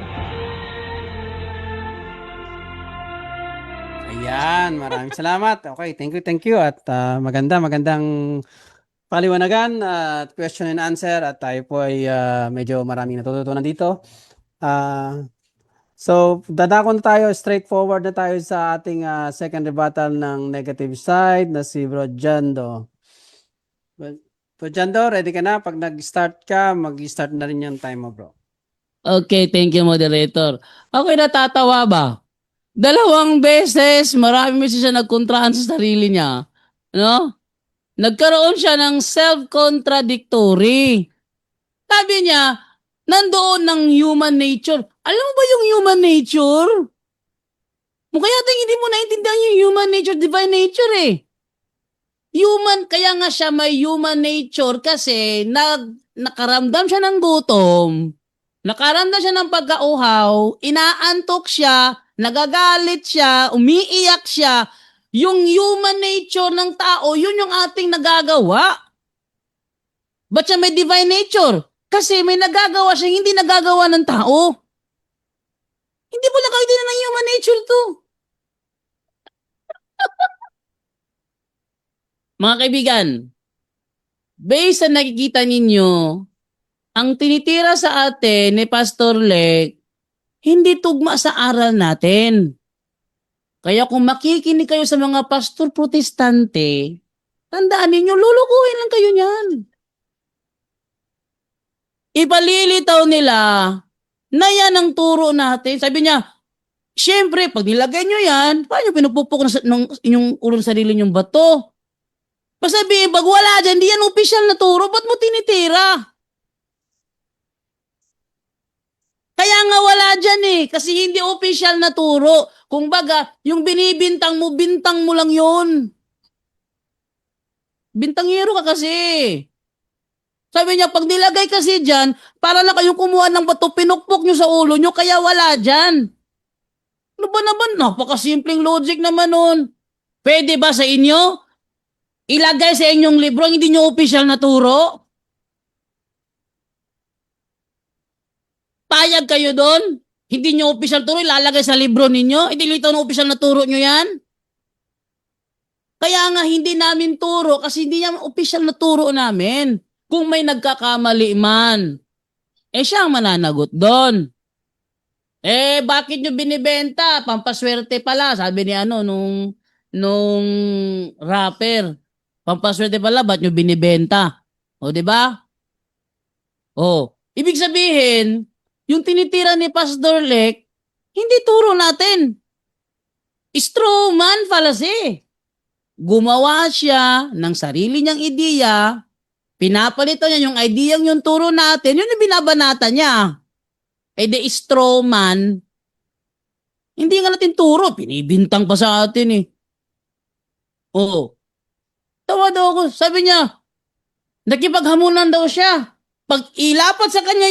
D: Ayan, maraming salamat. Okay, thank you. At magandang paliwanagan at question and answer at tayo po ay medyo maraming natututunan dito. So, dadako na tayo, straightforward na tayo sa ating second rebuttal ng negative side na si Bro Jando. Bro Jando, ready ka na? Pag nag-start ka, mag-start na rin yung time mo, bro.
E: Okay, thank you, moderator. Okay, natatawa ba? 2 beses, marami siya nagkontrahan sa sarili niya. No? Nagkaroon siya ng self-contradictory. Sabi niya, nandoon ng human nature. Alam mo ba yung human nature? Kaya hindi mo naintindihan yung human nature, divine nature eh. Human, kaya nga siya may human nature kasi nakaramdam siya ng gutom, nakaramdam siya ng pagkauhaw, inaantok siya, nagagalit siya, umiiyak siya. Yung human nature ng tao, yun yung ating nagagawa. Ba't siya may divine nature? Kasi may nagagawa siya, hindi nagagawa ng tao. Hindi mo lang kayo ng human nature to. Mga kaibigan, based sa nakikita ninyo, ang tinitira sa atin ni Pastor Lek, hindi tugma sa aral natin. Kaya kung makikinig kayo sa mga pastor protestante, tandaan ninyo, lulukuhin lang kayo niyan. Ipalilitaw nila na yan ang turo natin. Sabi niya, syempre, pag nilagay nyo yan, paano pinupupok ng inyong ulo sa sarili nyong bato? Pasabihin, pag wala dyan, di yan opisyal na turo, ba't mo tinitira? Kaya nga wala dyan eh, kasi hindi opisyal na turo. Kung baga, yung binibintang mo lang yun. Bintangero ka kasi. Sabi niya, pag nilagay kasi dyan, para lang kayong kumuha ng bato, pinukpok nyo sa ulo nyo, kaya wala dyan. Ano ba naman? Napakasimpleng logic naman nun. Pwede ba sa inyo? Ilagay sa inyong libro, hindi nyo opisyal na turo? Payag kayo doon? Hindi nyo opisyal turo, ilalagay sa libro ninyo? Idilito ng opisyal na turo nyo yan? Kaya nga hindi namin turo kasi hindi niya opisyal na turo namin. Kung may nagkakamali man, siya ang mananagot doon. Bakit nyo binibenta? Pampaswerte pala, sabi ni nung rapper. Pampaswerte pala, ba't nyo binibenta? O, di ba? O, ibig sabihin, yung tinitira ni Pastor Lek, hindi turo natin. Straw man fallacy. Gumawa siya ng sarili niyang ideya, pinapalitan niya yung ideyang yung turo natin, yun yung binabanata niya. The straw man, hindi nga natin turo, pinibintang pa sa atin eh. Oo. Tawa daw ako, sabi niya, nakipaghamunan daw siya. Pag ilapat sa kanya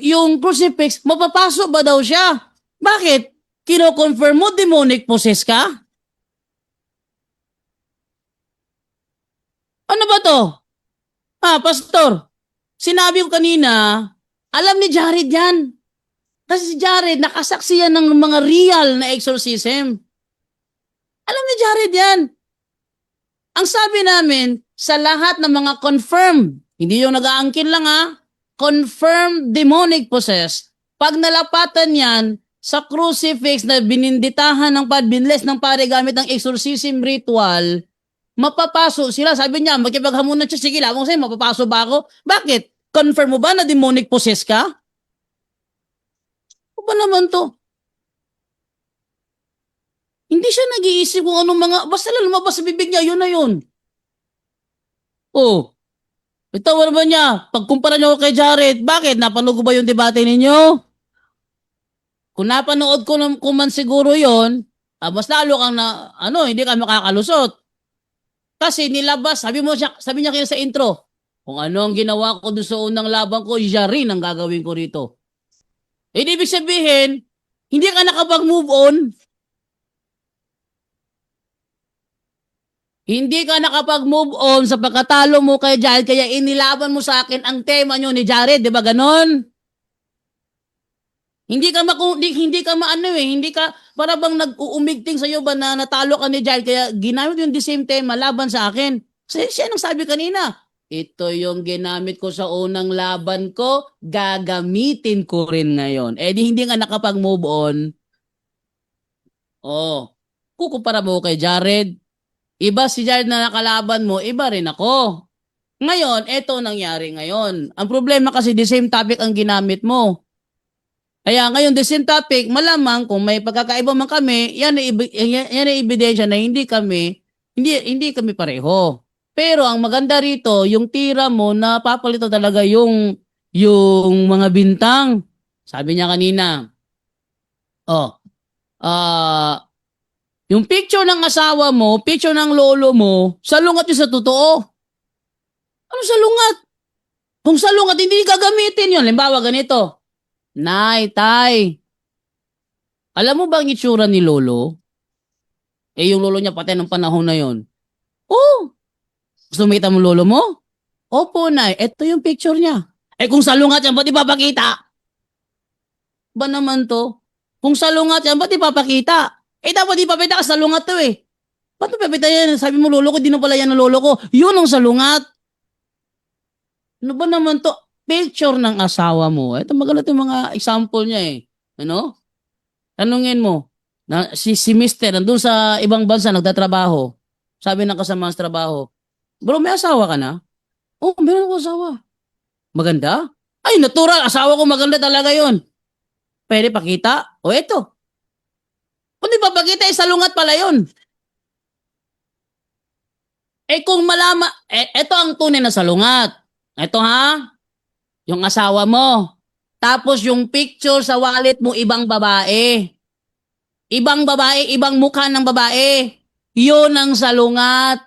E: yung crucifix, mapapasok ba daw siya? Bakit? Kino-confirm mo demonic possessed ka? Ano ba to? Pastor, sinabi ko kanina, alam ni Jared yan. Kasi si Jared, nakasaksi yan ng mga real na exorcism. Alam ni Jared yan. Ang sabi namin, sa lahat ng mga confirmed, hindi yung nag-aangkin lang confirmed demonic possessed, pag nalapatan yan sa crucifix na bininditahan ng binles ng pare gamit ng exorcism ritual, mapapaso sila. Sabi niya, magkipaghamunan siya, sige, labang sa'yo, mapapaso ba ako? Bakit? Confirm mo ba na demonic possessed ka? Ano ba naman to? Hindi siya nag-iisip kung anong mga, basta lang lumabas sa bibig niya, yun na yun. Oh, itawa naman niya, pagkumpara niyo ako kay Jared, bakit? Napanood ko ba yung debate ninyo? Kung napanood ko man siguro yon, mas lalo kang na, hindi ka makakalusot. Kasi nilabas, sabi niya kaya sa intro, kung ano ang ginawa ko doon sa unang laban ko, siya rin ang gagawin ko rito. Ibig sabihin, hindi ka nakapag-move on. Hindi ka nakapag-move on sa pagkatalo mo kay Jared, kaya inilaban mo sa akin ang tema nyo ni Jared, di ba ganon? Hindi ka para bang nag-uumigting sa iyo ba na natalo ka ni Jared, kaya ginamit yung the same tema laban sa akin. Siya nang sabi kanina, ito yung ginamit ko sa unang laban ko, gagamitin ko rin ngayon. Di hindi ka nakapag-move on. Oh, kukumpara mo kay Jared. Iba si Jared na nakalaban mo, iba rin ako. Ngayon, eto nangyari ngayon. Ang problema kasi the same topic ang ginamit mo. Kaya ngayon the same topic, malamang kung may pagkakaiba man kami, yan ay ebidensya na hindi kami pareho. Pero ang maganda rito, yung tira mo na papalito talaga yung mga bintang. Sabi niya kanina, yung picture ng asawa mo, picture ng lolo mo, salungat yun sa totoo. Ano salungat? Kung salungat, hindi gagamitin yun. Halimbawa, ganito. Nay, tay, alam mo ba ang itsura ni lolo? Yung lolo niya patay ng panahon na yon. Oh, gusto mo kita mo lolo mo? Opo, nay. Ito yung picture niya. Kung salungat yan, ba't ipapakita? Ba naman to? Kung salungat yan, ba't ipapakita? Dapat ipapakita ka salungat to eh. Ba't ipapakita yan? Sabi mo lolo ko, di na pala yan ang lolo ko. Yun ang salungat. Ano ba naman to? Picture ng asawa mo. Ito magalat yung mga example niya eh. Ano? Tanungin mo. Si Mister, nandun sa ibang bansa, nagtatrabaho. Sabi ng kasama sa trabaho, bro, may asawa ka na? Oh, meron ako asawa. Maganda? Ay, natural. Asawa ko maganda talaga yon. Pwede pakita? O eto. Kung di ba pakita, salungat pala yon. Kung eto ang tunay na salungat. Eto ha? Yung asawa mo. Tapos yung picture sa wallet mo, ibang babae. Ibang babae, ibang mukha ng babae. Yun ang salungat.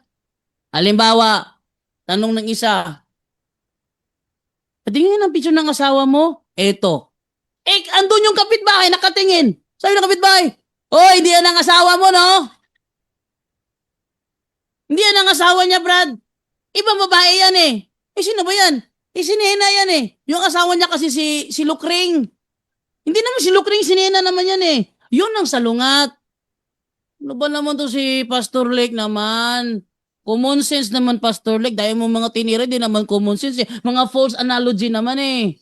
E: Halimbawa, tanong ng isa, patingin ang picture ng asawa mo? Eto. Andun yung kapitbahay, nakatingin. Sabi ng kapitbahay, hindi yan ang asawa mo, no? Hindi yan ang asawa niya, Brad. Ibang babae yan eh. Sino ba yan? Si Nena yan eh. Yung asawa niya kasi si Lukring. Hindi naman si Lukring, si Nena naman yan eh. Yun ang salungat. Ano ba naman to si Pastor Lake naman? Common sense naman, Pastor Lake. Dahil mo mga tinira, di naman common sense eh. Mga false analogy naman eh.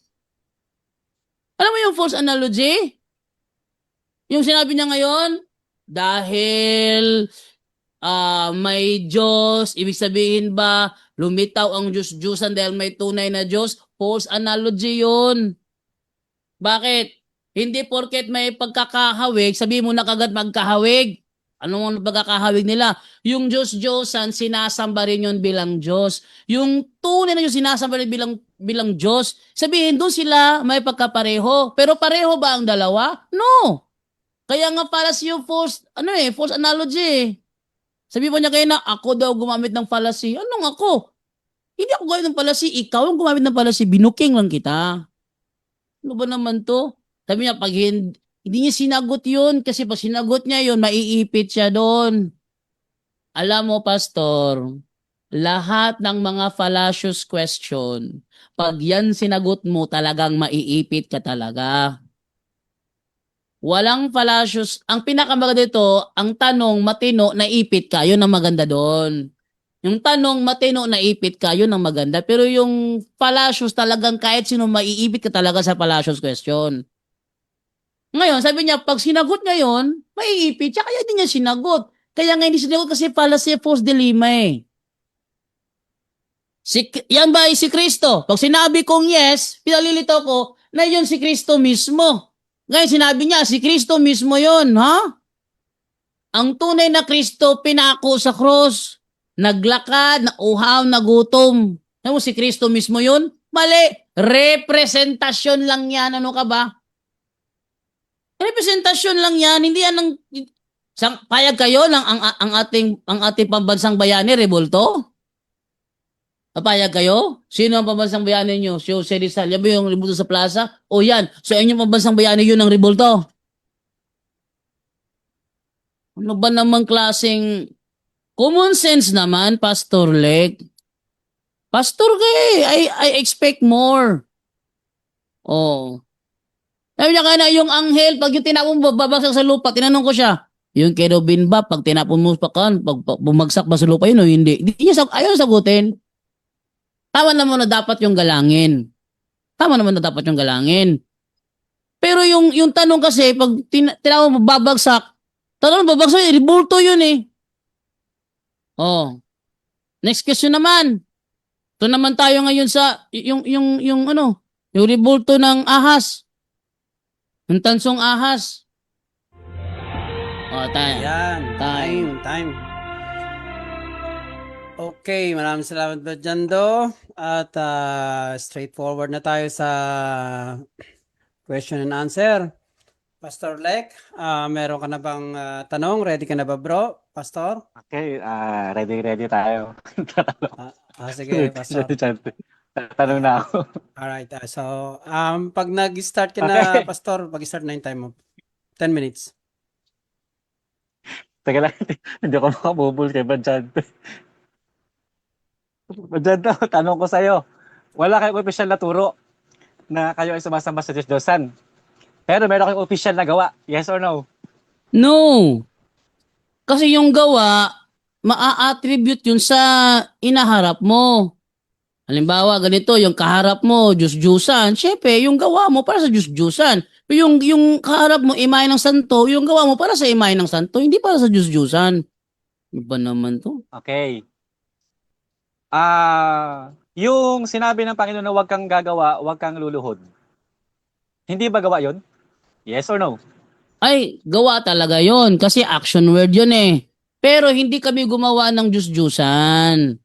E: Alam mo yung false analogy? Yung sinabi niya ngayon, dahil may Diyos, ibig sabihin ba, lumitaw ang Diyos-Diyosan dahil may tunay na Diyos? False analogy yun. Bakit? Hindi porket may pagkakahawig, sabihin mo na kagad magkahawig. Ano ang pagkakahawig nila? Yung Diyos-Diyosan, sinasamba rin yun bilang Diyos. Yung tunay na Diyos, sinasamba rin bilang Diyos. Sabihin, doon sila may pagkapareho. Pero pareho ba ang dalawa? No. Kaya nga fallacy yung false analogy eh. Sabi mo niya kayo na, ako daw gumamit ng fallacy. Anong ako? Hindi ako gumamit ng fallacy. Ikaw ang gumamit ng fallacy. Binuking lang kita. Ano ba naman to? Sabi niya, pag hindi niya sinagot yun, kasi pag sinagot niya yun, maiipit siya doon. Alam mo, Pastor, lahat ng mga fallacious question, pag yan sinagot mo, talagang maiipit ka talaga. Walang fallacious. Ang pinakamaganda dito, ang tanong matino, naipit ka, yun ang maganda doon. Yung tanong matino, naipit ka, yun ang maganda. Pero yung fallacious talagang kahit sino maiipit ka talaga sa fallacious question. Ngayon, sabi niya, pag sinagot niya yun, maiipit siya, kaya hindi niya sinagot. Kaya nga hindi sinagot kasi fallacy false dilemma eh. Yan ba ay si Kristo? Pag sinabi kong yes, pinalilito ko na yun si Kristo mismo. Ngayon sinabi niya, si Kristo mismo yun, ha? Ang tunay na Kristo pinako sa cross, naglakad, nauhaw, nagutom. Ano si Kristo mismo yun? Mali. Representasyon lang yan. Ano ka ba? Representasyon lang yan. Hindi yan ang... Payag kayo lang ang ating pambansang bayani, rebulto? Papayag kayo? Sino ang pambansang bayani nyo? Si Jose Rizal. Yan ba yung rebulto sa plaza? O yan, so inyong pambansang bayani yun ang rebulto. Ano ba namang klaseng common sense naman, Pastor Lek? Pastor kay, I expect more. Oh. Sabi niya kaya yung anghel, pag yung tinapon mo, babagsak sa lupa, tinanong ko siya, yung kerubin ba, pag tinapon mo pa kan, pag bumagsak ba sa lupa yun o hindi? Ayaw sagutin. Tama naman na dapat yung galangin. Tama naman na dapat yung galangin. Pero yung tanong kasi, pag tinapon mo, babagsak, tanong babagsak, rebulto yun eh. Oh. Next question naman. Ito naman tayo ngayon sa, yung ano, yung rebulto ng ahas. Yung tansong ahas. Oh, tayo.
D: Yan, time. Okay, maraming salamat ba dyan, Do? At straightforward na tayo sa question and answer. Pastor Lek, meron ka na bang tanong? Ready ka na ba, bro? Pastor?
C: Okay, ready tayo.
D: Sige, Pastor.
C: Tanong na ako.
D: Alright, so pag nag-start ka na, Pastor, pag-start na yung time mo. 10 minutes.
C: Teka lang, hindi ako makabubul kay Badyante. Badyante, tanong ko sa'yo. Wala kayong opisyal na turo na kayo ay sumasamba sa Diyos-Diyosan. Pero meron kayong opisyal na gawa. Yes or no?
E: No. Kasi yung gawa, maa-attribute yun sa inaharap mo. Halimbawa, ganito, yung kaharap mo, Diyos-Diyusan. Siyempre, yung gawa mo para sa Diyos-Diyusan. Yung kaharap mo, imahe ng santo, yung gawa mo para sa imahe ng santo, hindi para sa Diyos-Diyusan. Iba naman to.
C: Okay. Yung sinabi ng Panginoon na huwag kang gagawa, huwag kang luluhod. Hindi ba gawa yun? Yes or no?
E: Ay, gawa talaga yon kasi action word yun eh. Pero hindi kami gumawa ng Diyos-Diyusan.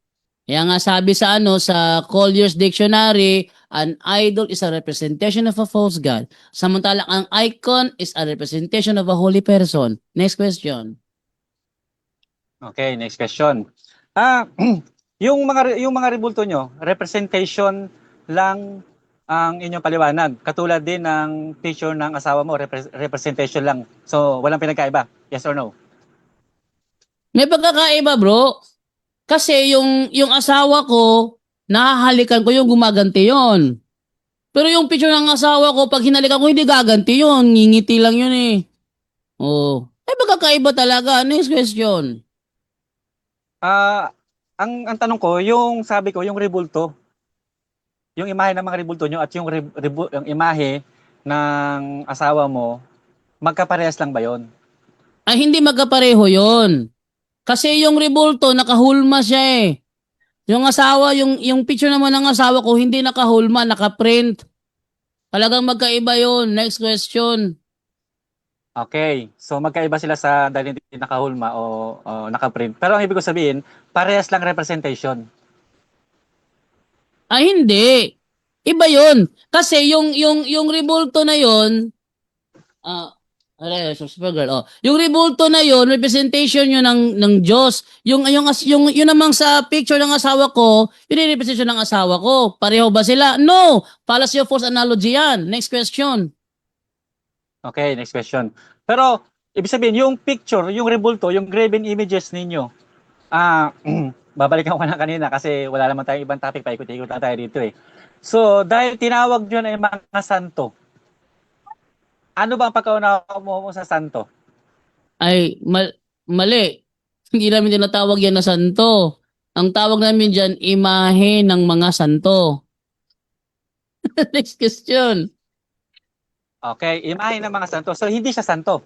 E: Kaya nga sabi sa sa Collier's Dictionary, an idol is a representation of a false god. Samantalang ang icon is a representation of a holy person. Next question.
C: Okay, next question. Yung mga rebulto nyo, representation lang ang inyong paliwanag. Katulad din ng picture ng asawa mo, representation lang. So, walang pinagkaiba. Yes or no?
E: May pagkakaiba, bro. Kasi yung asawa ko, nahahalikan ko yung gumaganti yon. Pero yung picture ng asawa ko, pag hinalikan ko, hindi gaganti yon. Ngingiti lang yun eh. Oh. May pagkakaiba talaga. Next question.
C: Ang tanong ko, yung sabi ko, yung rebulto. Yung imahe ng mga rebulto nyo at yung imahe ng asawa mo, magkaparehas lang ba yon?
E: Ay, hindi magkapareho yon. Kasi yung rebulto, nakahulma siya eh. Yung asawa, yung picture naman ng asawa ko, hindi nakahulma, nakaprint. Talagang magkaiba yon. Next question.
C: Okay. So magkaiba sila sa dahil hindi nakahulma o nakaprint. Pero ang ibig ko sabihin, parehas lang representation.
E: Ay, hindi. Iba yon. Kasi yung rebulto na yon, yung rebulto na yon, representation yun ng Diyos. Yung namang sa picture ng asawa ko, yun yung representation ng asawa ko. Pareho ba sila? No! Fallacy of false analogy yan. Next question.
C: Okay, next question. Pero, ibig sabihin, yung picture, yung rebulto, yung graven images ninyo, babalikan ko na kanina kasi wala naman tayong ibang topic, paikot-ikot na tayo dito eh. So, dahil tinawag nyo na yung mga santo, Ano ba ang pagkaunawa mo sa santo?
E: Ay, mali. Hindi namin tinatawag yan na santo. Ang tawag namin dyan, imahe ng mga santo. Next question.
C: Okay, imahe ng mga santo. So, hindi siya santo.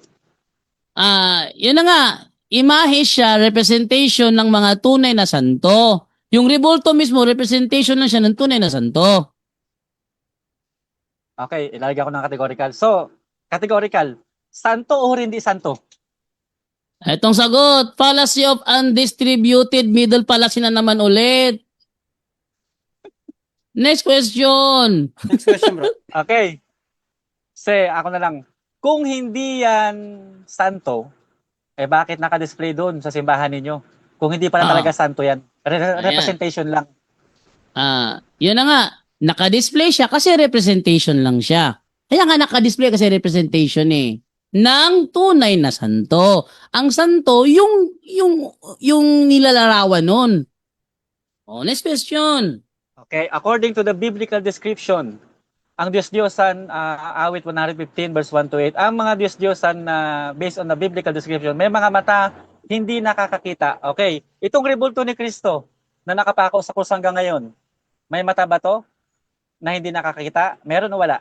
E: Yun na nga. Imahe siya, representation ng mga tunay na santo. Yung rebulto mismo, representation lang siya ng tunay na santo.
C: Okay, ilalagay ko ng categorical. So, categorical, santo o hindi santo?
E: Etong sagot, fallacy of undistributed middle fallacy na naman ulit. Next question.
D: Next question, bro.
C: Okay. Ako na lang. Kung hindi yan santo, bakit naka-display doon sa simbahan ninyo? Kung hindi pala talaga santo yan. Representation lang.
E: Yun na nga. Naka-display siya kasi representation lang siya. Kaya nga naka-display kasi representation ng tunay na santo. Ang santo, yung nilalarawan nun. Next question.
C: Okay, according to the biblical description, ang Diyos-Diyosan, awit 115 verse 1 to 8, ang mga Diyos-Diyosan na based on the biblical description, may mga mata hindi nakakakita. Okay, itong rebulto ni Kristo na nakapako sa krus hanggang ngayon, may mata ba to na hindi nakakakita? Meron o wala?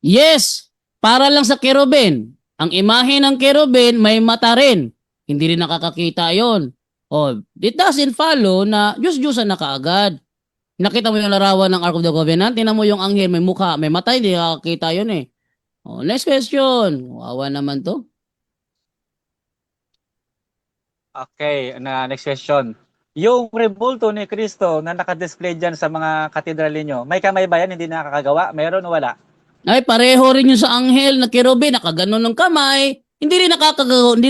E: Yes, para lang sa kerubin. Ang imahe ng kerubin may mata rin. Hindi rin nakakakita yon. It doesn't follow na Diyos-Diyosan na kaagad. Nakita mo yung larawan ng Ark of the Covenant, tingnan mo yung anghel, may mukha, may mata, hindi nakakakita yun next question. Wawa naman to.
C: Okay, next question. Yung rebulto ni Kristo na nakadisplay dyan sa mga katedral ninyo, may kamay ba yan, hindi nakakagawa? Meron o wala?
E: Ay, pareho rin yung sa anghel na kerubin, nakaganon ng kamay, hindi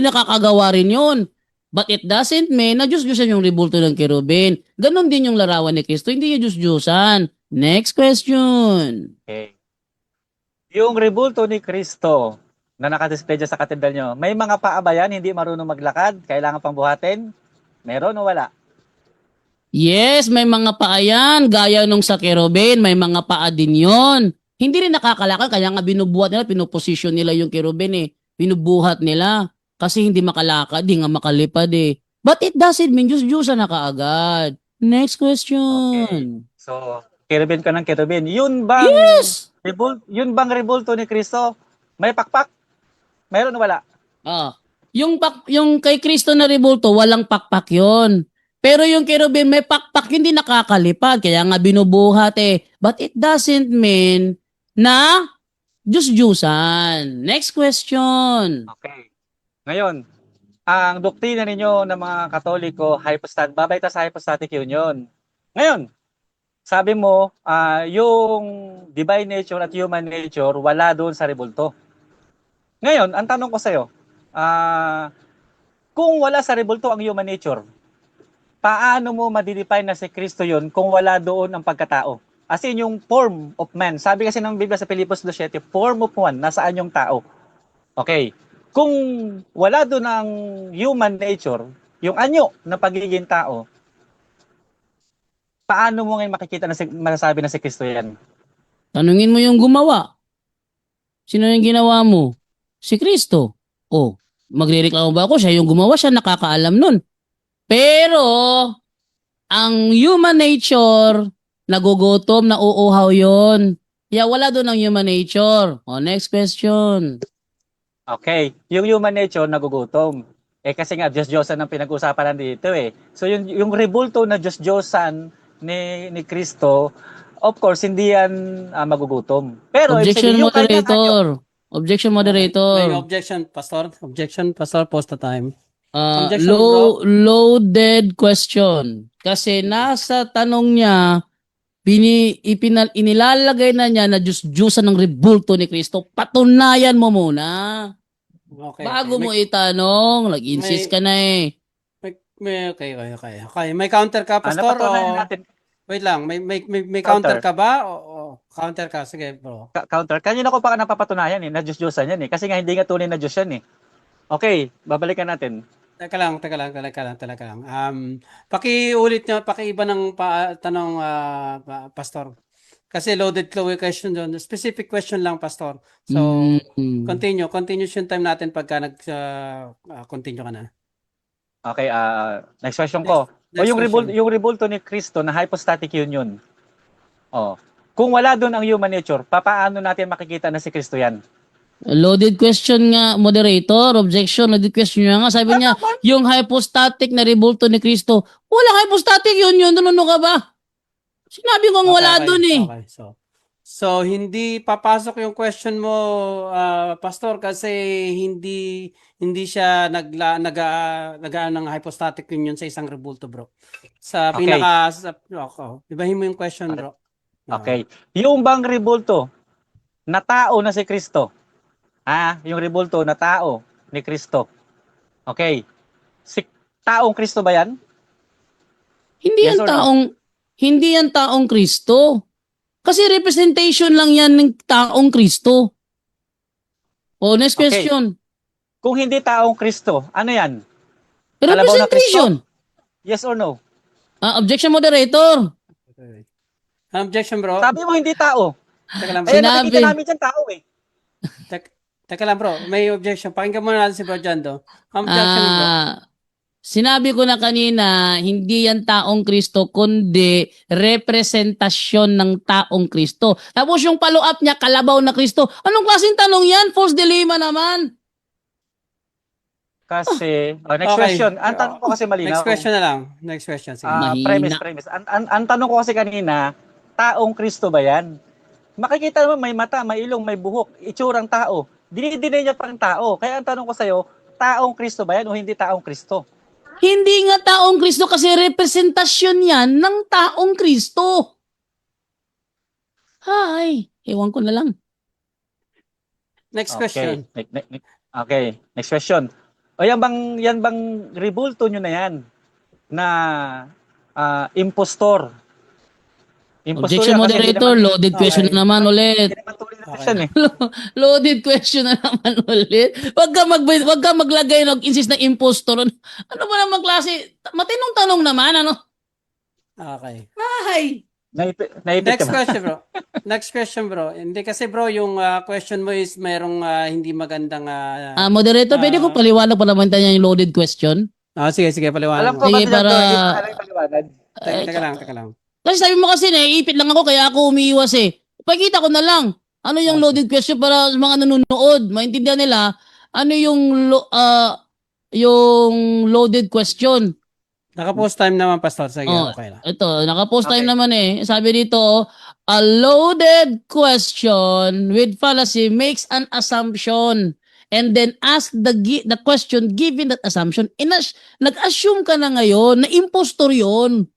E: nakakagawa rin yun. But it doesn't mean na Diyos-Diyosan yung rebulto ng kerubin. Ganon din yung larawan ni Kristo, hindi yung Diyos-Diyosan. Next question.
C: Okay. Yung rebulto ni Kristo na nakadisplay dyan sa katedral nyo, may mga paa ba yan, hindi marunong maglakad, kailangan pang buhatin? Meron o wala?
E: Yes, may mga paa yan. Gaya nung sa kerubin, may mga paa din yon. Hindi rin nakakalakad, kaya nga binubuhat nila, pinuposisyon nila yung kerubin Binubuhat nila. Kasi hindi makalakad, hindi nga makalipad But it doesn't mean Diyos-Diyosan na kaagad. Next question.
C: Okay. So, kerubin ka ng kerubin. Yun bang
E: Yes!
C: rebulto ni Kristo? May pakpak? Meron o wala?
E: Yung kay Kristo na rebulto, walang pakpak yon. Pero yung kerubin may pakpak, hindi nakakalipad. Kaya nga binubuhat But it doesn't mean na Diyos-Diyosan. Next question.
C: Okay. Ngayon, ang doktrina ninyo ng mga Katoliko, babay ta sa hypostatic union. Ngayon, sabi mo, yung divine nature at human nature, wala doon sa rebulto. Ngayon, ang tanong ko sa'yo, kung wala sa rebulto ang human nature, paano mo madidefine na si Kristo yun kung wala doon ang pagkatao? As in, yung form of man. Sabi kasi ng Biblia sa Filipos 2:7, form of man, nasaan yung tao? Okay. Kung wala doon ang human nature, yung anyo ng pagiging tao, paano mo ngayon makikita na masasabi na si Kristo yan?
E: Tanungin mo yung gumawa. Sino yung ginawa mo? Si Kristo. Magrereklamo ba ako? Siya yung gumawa, siya nakakaalam nun. Pero, ang human nature, nagugutom, nauuhaw yon. Kaya wala doon ang human nature. Next question.
C: Okay, yung human nature nagugutom. Kasi nga Diyos-Diyosan ang pinag-usapan dito So yung rebulto na Diyos-Diyosan ni Kristo, of course hindi yan magugutom. Pero
E: Objection,
C: yung kanyang
E: moderator. Objection,
D: May
E: moderator.
D: objection, Pastor. Objection, Pastor. Pause the time. Objection,
E: Loaded question. Kasi nasa tanong niya, inilalagay na niya na Diyos-Diyosan ng rebulto ni Kristo. Patunayan mo muna.
D: Okay.
E: Bago mo itanong, nag-insist ka na
D: Okay. May counter ka, Pastor?
C: napatunayan natin.
D: Wait lang, may counter ka ba? O counter ka. Sige, bro.
C: Counter. Kanina ko pa napapatunayan na Diyos-Diyosan yan Kasi nga hindi nga tunay na Diyos yan Okay, babalikan natin.
D: Teka lang. Pakiulit nyo, pakiiba ng tanong, Pastor. Kasi loaded question doon. Specific question lang, Pastor. So,
E: Mm.
D: continuous yung time natin pagka continue ka na.
C: Okay, next question ko.
D: Next
C: yung
D: question.
C: yung rebulto ni Kristo na hypostatic union. Oh. Kung wala doon ang human nature, papaano natin makikita na si Kristo yan?
E: Loaded question nga, moderator. Objection, loaded question nga. Sabi niya, yung hypostatic na rebulto ni Kristo. Walang hypostatic yun. Ano ka ba? Sinabi ko wala doon eh.
D: Okay. So hindi papasok yung question mo, Pastor, kasi hindi siya nagaan ng hypostatic union sa isang rebulto, bro. Sa
C: Okay.
D: ibahin mo yung question, bro.
C: Okay. Yung bang rebulto na tao na si Kristo? Yung rebulto na tao ni Kristo. Okay. Si taong Kristo ba yan?
E: Hindi
C: Yes
E: yan
C: or no?
E: hindi yan taong Kristo. Kasi representation lang yan ng taong Kristo. O, next
C: Okay.
E: question.
C: Kung hindi taong Kristo, ano yan? Kalabaw na
E: Representation.
C: Yes or no?
E: Objection, moderator.
D: Objection, bro.
C: Sabi mo hindi tao.
D: Teka lang, bro.
C: Eh,
E: Sinabi.
C: nakikita namin dyan tao eh.
D: Teka lang, bro. May objection. Pakinggan muna natin si Bro Jando. Objection, bro.
E: Sinabi ko na kanina, hindi yan taong Kristo, kundi representasyon ng taong Kristo. Tapos yung follow-up niya, kalabaw na Kristo. Anong klaseng tanong yan? False dilemma naman.
C: Kasi, next
D: Okay.
C: question. Ang tanong ko kasi malinaw.
D: Next question na lang. Next question. Sige.
E: Mahina.
C: Premise. Ang tanong ko kasi kanina, taong Kristo ba yan? Makikita mo may mata, may ilong, may buhok, itsurang tao. Dinidinay niya pang tao. Kaya ang tanong ko sa'yo, taong Kristo ba yan o hindi taong Kristo?
E: Hindi nga taong Kristo kasi representasyon yan ng taong Kristo. Hay, ewan ko na lang.
D: Next question.
C: Okay, next question. O yan bang rebulto nyo na yan na impostor?
E: Objection,
C: yan kasi
E: moderator. Loaded question na naman ulit.
C: Hindi naman tuloy na question eh.
E: Loaded question na naman ulit. Wag ka maglagay insist na impostor. Ano ba naman klase? Matinong tanong naman, ano?
D: Okay.
E: Ay!
C: Naipit
D: Next
C: ka ba?
D: question, bro. Next question, bro. Hindi kasi, bro, yung question mo is mayroong hindi magandang...
E: Moderator, pwede ko paliwanag pa naman tayo yung loaded question?
D: Sige, paliwanag
C: Alam ko
D: mo.
C: ba
E: Sige,
C: sila
E: para-
C: to? Hindi pa alam yung paliwanag.
D: Teka lang.
E: Kasi sabi mo kasi naiipit lang ako kaya ako umiiwas eh. Pakita ko na lang. Ano yung loaded question para sa mga nanonood, maintindihan nila ano yung loaded question.
D: Naka-post time naman, Pastor. Sige, okay lang.
E: Ito, naka-post time
C: Okay.
E: naman eh. Sabi dito, a loaded question with fallacy makes an assumption and then ask the question given that assumption. Nag-assume ka na ngayon na impostor yun.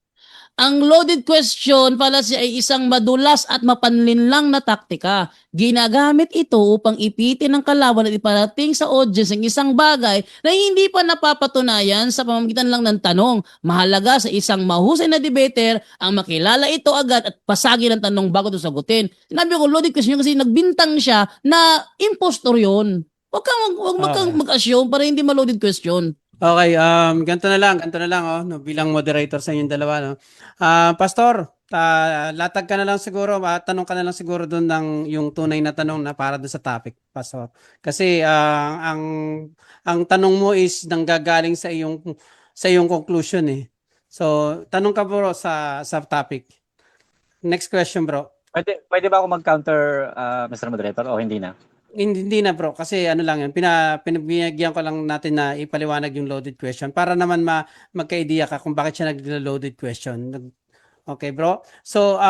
E: Ang loaded question fallacy ay isang madulas at mapanlinlang na taktika. Ginagamit ito upang ipitin ng kalaban at iparating sa audience ang isang bagay na hindi pa napapatunayan sa pamamagitan lang ng tanong. Mahalaga sa isang mahusay na debater ang makilala ito agad at pasagin ang tanong bago ito sagutin. Sinabi ko, loaded question kasi nagbintang siya na impostor yun. Huwag kang mag-assume para hindi ma-loaded question.
D: Okay, ganito na lang, no, bilang moderator sa inyong dalawa, no. Pastor, latag ka na lang siguro, tanong ka na lang siguro doon ng yung tunay na tanong na para doon sa topic, Pastor. Kasi ang tanong mo is nanggagaling sa iyong conclusion eh. So, tanong ka bro sa topic. Next question, bro.
C: Pwede ba ako mag-counter, Mr. Moderator, o hindi na?
D: Hindi na bro, kasi ano lang yun, pinabigyan ko lang natin na ipaliwanag yung loaded question para naman magka-idea ka kung bakit siya nag-loaded question. Okay bro? So,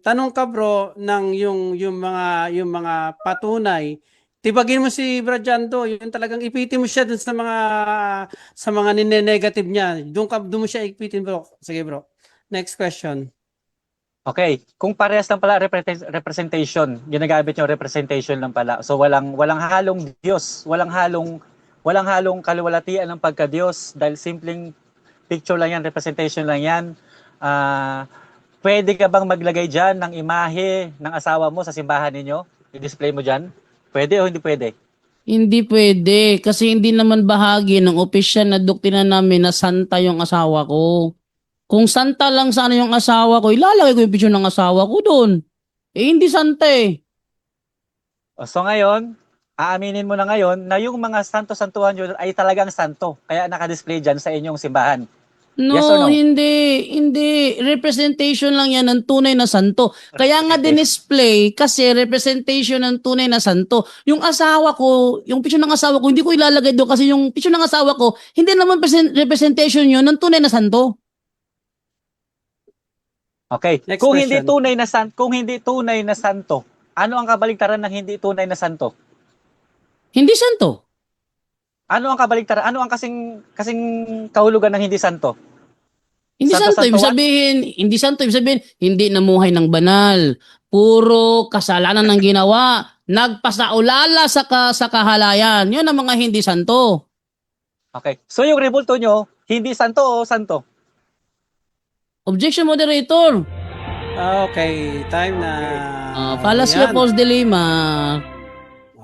D: tanong ka bro ng yung mga patunay, tibagin mo si Brad Janto, yun talagang ipitin mo siya dun sa mga nine-negative niya. Doon mo siya ipitin bro. Sige bro. Next question.
C: Okay, kung parehas lang pala representation, ginagamit yung representation lang pala. So walang halong Diyos, walang halong kaluwalhatian ng pagka-Diyos dahil simpleng picture lang yan, representation lang yan. Pwede ka bang maglagay diyan ng imahe ng asawa mo sa simbahan ninyo? I-display mo diyan? Pwede o hindi pwede?
E: Hindi pwede kasi hindi naman bahagi ng opisyal na doktrina namin na santa yung asawa ko. Kung santa lang sana yung asawa ko, ilalagay ko yung picture ng asawa ko doon. hindi santa eh.
C: So ngayon, aaminin mo na ngayon na yung mga santo-santuhan nyo ay talagang santo. Kaya naka-display dyan sa inyong simbahan.
E: No,
C: Yes or no?
E: hindi. Representation lang yan ng tunay na santo. Kaya nga dinisplay kasi representation ng tunay na santo. Yung asawa ko, yung picture ng asawa ko, hindi ko ilalagay doon kasi yung picture ng asawa ko, hindi naman representation yun ng tunay na santo.
C: Okay.
D: Next
C: Kung hindi
D: question.
C: tunay na santo, ano ang kabaligtaran ng hindi tunay na santo?
E: Hindi santo.
C: Ano ang kabaligtaran? Ano ang kasing kahulugan ng hindi santo?
E: Hindi santo. Ibig
C: Santo-santuan?
E: sabihin, hindi santo. Ibig sabihin, hindi namuhay ng banal. Puro kasalanan ng ginawa. Nagpasaulala sa kahalayan. Yun ang mga hindi santo.
C: Okay. So yung rebulto nyo, hindi santo o santo?
E: Objection, moderator.
D: Okay, time na.
E: Fallacy
D: Ayan.
E: of false dilemma.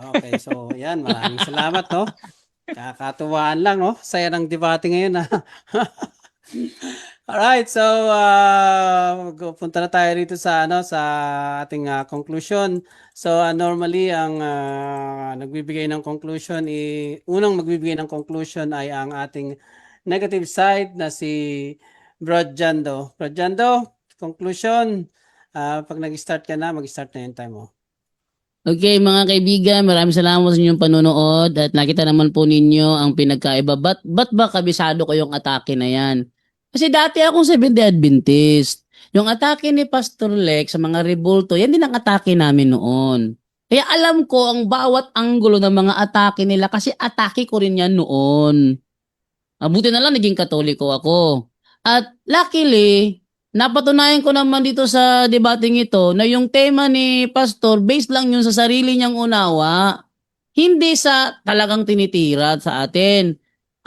D: Okay, so yan, maraming salamat, no? Kakatuwaan lang, no? Saya ng debate ngayon, ha? Alright, so punta na tayo rito sa sa ating conclusion. So normally ang nagbibigay ng conclusion unang magbibigay ng conclusion ay ang ating negative side na si Brad Jando. Brad Jando, conclusion. Pag nag-start ka na, mag-start na yung time mo.
E: Okay, mga kaibigan, maraming salamat sa inyong panonood at nakita naman po ninyo ang pinagkaiba. Ba't ba kabisado ko yung atake na yan? Kasi dati akong Seventh-day Adventist. Yung atake ni Pastor Lex sa mga rebulto, yan din ang atake namin noon. Kaya alam ko ang bawat anggulo ng mga atake nila kasi atake ko rin yan noon. Buti na lang naging Katoliko ako. At luckily, napatunayan ko naman dito sa debating ito na yung tema ni Pastor based lang yun sa sarili niyang unawa, hindi sa talagang tinitira sa atin.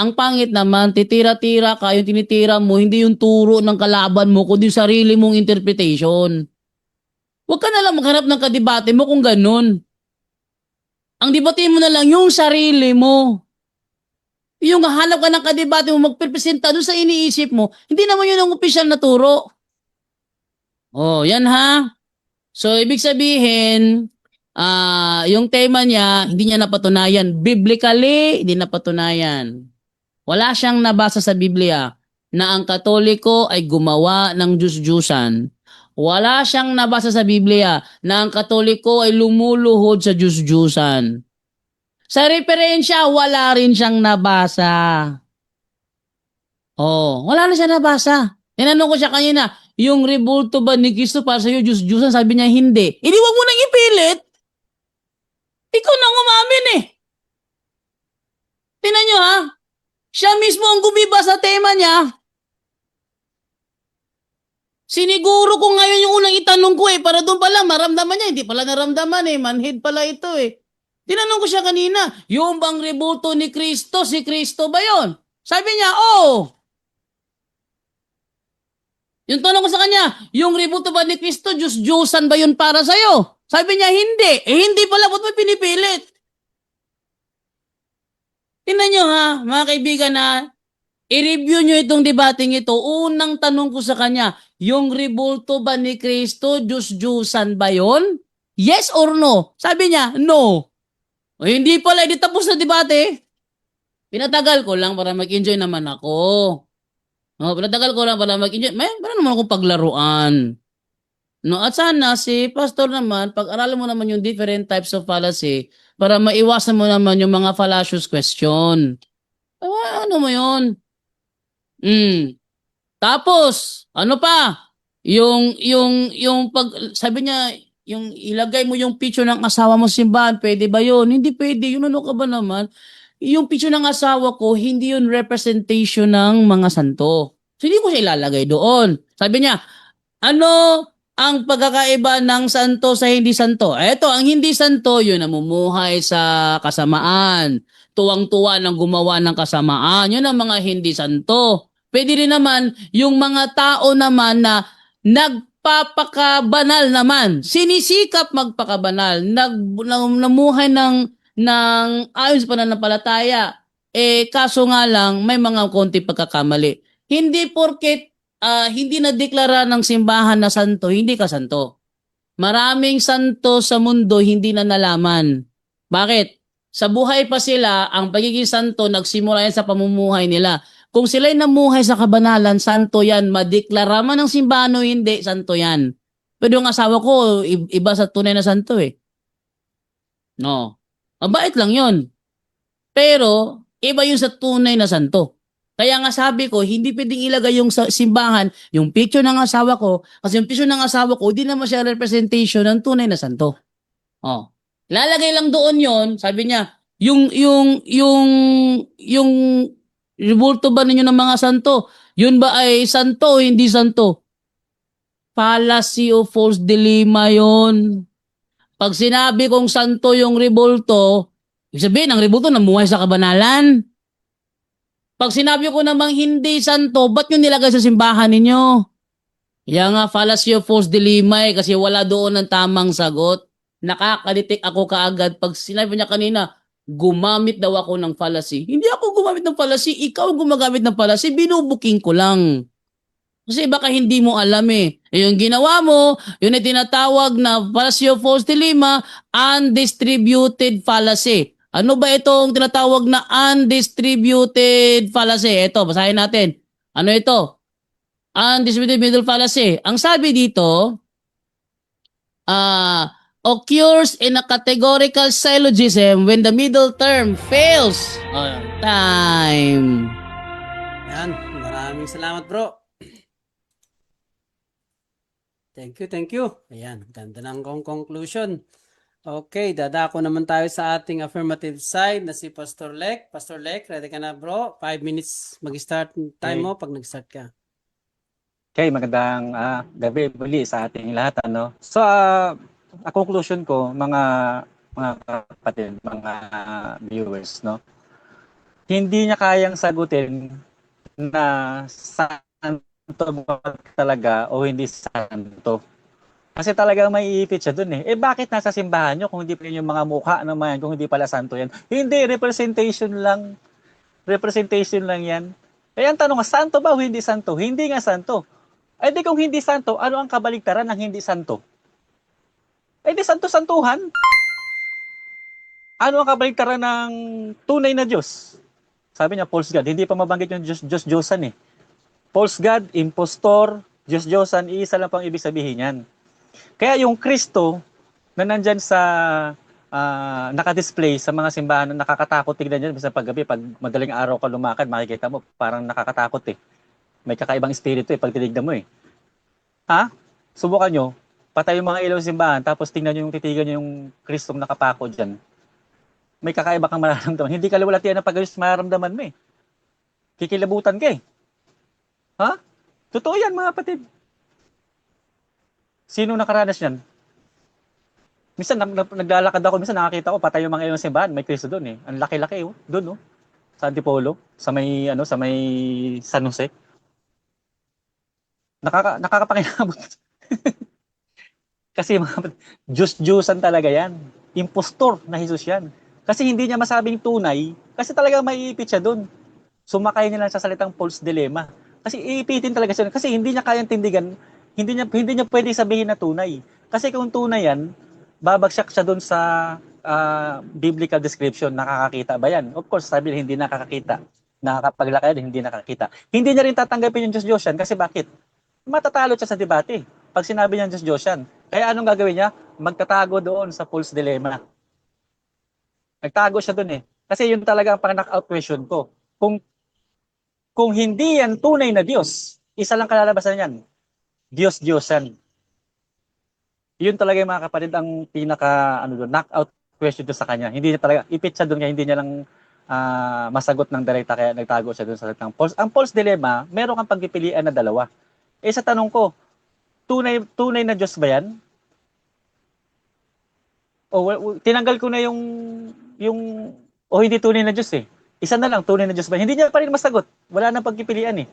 E: Ang pangit naman, titira-tira ka, yung tinitira mo, hindi yung turo ng kalaban mo, kundi yung sarili mong interpretation. Huwag ka na lang maghanap ng kadebate mo kung ganun. Ang debate mo na lang yung sarili mo. Yung hanap ka ng kadebate mo, magpresenta doon sa iniisip mo, hindi naman yun ang opisyal na turo. Oh, yan ha. So, ibig sabihin, yung tema niya, hindi niya napatunayan. Biblically, hindi napatunayan. Wala siyang nabasa sa Biblia na ang Katoliko ay gumawa ng Diyos-Diyusan. Wala siyang nabasa sa Biblia na ang Katoliko ay lumuluhod sa Diyos-Diyusan. Sa referensya, wala rin siyang nabasa. Oh, wala na siya nabasa. Tinanong ko siya kanina, yung rebulto ba ni Kristo para sa'yo, Diyos-Diyusan? Sabi niya, hindi. Hindi, wag mo nang ipilit. Ikaw nang umamin eh. Tingnan nyo ha. Siya mismo ang gumiba sa tema niya. Siniguro ko ngayon yung unang itanong ko eh. Para doon pala, maramdaman niya. Hindi pala naramdaman eh. Manhid pala ito eh. Tinanong ko siya kanina, yung bang rebulto ni Kristo, si Kristo ba yon? Sabi niya, oo. Yung tanong ko sa kanya, yung rebulto ba ni Kristo, Diyos-Diyosan ba yun para sa'yo? Sabi niya, hindi. Eh, hindi pala, ba't mo pinipilit? Tingnan nyo ha, mga kaibigan na, i-review nyo itong debating ito. Unang tanong ko sa kanya, yung rebulto ba ni Kristo, Diyos-Diyosan ba yun? Yes or no? Sabi niya, no. O hindi pala, hindi tapos na debate. Pinatagal ko lang para mag-enjoy naman ako. No, pinatagal ko lang para mag-enjoy. Meron naman akong paglaruan. No, at sana si pastor naman, pag-aralan mo naman yung different types of fallacy para maiwasan mo naman yung mga fallacious question. Ano mo yun? Tapos, ano pa? Yung pag, sabi niya, yung ilagay mo yung picture ng asawa mo sa simbahan, pwede ba yun? Hindi pwede. Yun ano ka ba naman? Yung picture ng asawa ko, hindi yun representation ng mga santo. So, hindi ko siya ilalagay doon. Sabi niya, ano ang pagkakaiba ng santo sa hindi santo? Eto, ang hindi santo, yun namumuhay sa kasamaan. Tuwang-tuwa ng gumawa ng kasamaan. Yun ang mga hindi santo. Pwede rin naman yung mga tao naman na nagpapakabanal naman. Sinisikap magpakabanal. Namuhay ng ayon sa pananampalataya. Kaso nga lang, may mga konti pagkakamali. Hindi porket hindi na deklara ng simbahan na santo, hindi ka santo. Maraming santo sa mundo hindi na nalaman. Bakit? Sa buhay pa sila, ang pagiging santo nagsimula yan sa pamumuhay nila. Kung sila'y namuhay sa kabanalan, santo yan. Madeklara man ng simbahan o hindi, santo yan. Pero yung asawa ko, iba sa tunay na santo eh. No. Mabait lang yon. Pero, iba yung sa tunay na santo. Kaya nga sabi ko, hindi pwedeng ilagay yung sa simbahan, yung picture ng asawa ko, kasi yung picture ng asawa ko, hindi naman siya representation ng tunay na santo. Oh. Lalagay lang doon yon, sabi niya, yung rebulto ba ninyo ng mga santo, yun ba ay santo o hindi santo? Fallacy o false dilemma yon. Pag sinabi kong santo yung rebulto, ibig sabihin, ang rebulto namuhay sa kabanalan. Pag sinabi ko namang hindi santo, ba't nyo nilagay sa simbahan ninyo? Kaya nga, fallacy of false dilemma eh, kasi wala doon ang tamang sagot. Nakakalitik ako kaagad pag sinabi niya kanina, gumamit daw ako ng fallacy. Hindi ako gumamit ng fallacy, ikaw ang gumagamit ng fallacy, binubuking ko lang. Kasi baka hindi mo alam eh. Yung ginawa mo, yun ay tinatawag na fallacy of false dilemma, undistributed fallacy. Ano ba itong tinatawag na undistributed fallacy? Ito, basahin natin. Ano ito? Undistributed middle fallacy. Ang sabi dito, occurs in a categorical syllogism when the middle term fails. Time.
D: Yan. Maraming salamat, bro. Thank you. Ayan, ganda ng conclusion. Okay, dadako naman tayo sa ating affirmative side na si Pastor Lek. Pastor Lek, ready ka na bro? 5 minutes mag-start time mo pag nag-start ka.
C: Okay, magandang gabi muli sa ating lahat. Ano? So, a conclusion ko, mga kapatid, mga viewers, no? Hindi niya kayang sagutin na santo ba talaga o hindi santo. Kasi talagang may iipit siya dun eh. Eh bakit nasa simbahan nyo kung hindi pa yung mga mukha naman yan, kung hindi pala santo yan? Hindi, representation lang. Representation lang yan. Eh ang tanong nga, santo ba o hindi santo? Hindi nga santo. Eh di kung hindi santo, ano ang kabaligtaran ng hindi santo? Eh di santo-santuhan. Ano ang kabaligtaran ng tunay na Diyos? Sabi niya, false God. Hindi pa mabanggit yung Diyos-Diyosan eh. False God, impostor, Diyos-Diyosan, iisa lang pang ibig sabihin yan. Kaya yung Kristo na nandyan sa naka-display sa mga simbahan na nakakatakot tignan yan, sa paggabi, pag madaling araw ka lumakad, makikita mo, parang nakakatakot eh. May kakaibang espiritu eh, pag tinignan mo eh. Ha? Subukan nyo, patay yung mga ilaw sa simbahan, tapos tingnan nyo yung titigan nyo yung Kristong nakapako dyan. May kakaiba kang mararamdaman. Hindi ka liwalatian ng pag-ayos mararamdaman mo eh. Kikilabutan ka eh. Ha? Totoo yan mga kapatid. Sino nakaranas yan? Minsan naglalakad ako, minsan nakakita ko patay yung mga ilaw sa simbahan, may Kristo doon eh. Ang laki-laki oh, doon oh. Sa Antipolo, sa may San Jose. Nakakapakinabot. Kasi mga Diyos-Diyosan talaga yan. Impostor na Jesus yan. Kasi hindi niya masabing tunay, kasi talaga maiipit siya doon. Sumakay niya lang sa salitang false dilemma. Kasi iipitin talaga siya. Kasi hindi niya kayang tindigan, hindi niya pwede sabihin na tunay. Kasi kung tunay yan, babagsak siya doon sa biblical description, nakakakita ba yan? Of course, sabi niya hindi nakakakita. Nakakapaglakad, hindi nakakita. Hindi niya rin tatanggapin yung Diyos yan. Kasi bakit? Matatalo siya sa debate. Pag sinabi niya Diyos yan. Kaya anong gagawin niya? Magtatago doon sa false dilemma. Nagtago siya doon eh. Kasi yun talaga ang pang-knockout question ko. Kung hindi yan tunay na Diyos, isa lang kalalabasan yan. Diyos-Diyosan. Yun talaga yung mga kapatid ang pinaka knockout question doon sa kanya. Hindi niya talaga, ipit siya doon kaya hindi niya lang masagot ng direkta kaya nagtago siya doon sa salitang false. Ang false dilemma, meron kang pagpipilian na dalawa. Eh sa tanong ko, tunay na Diyos ba yan? O tinanggal ko na yung hindi tunay na Diyos eh. Isa na lang, tunay na Diyos ba? Hindi niya pa rin masagot. Wala nang pagpipilian eh.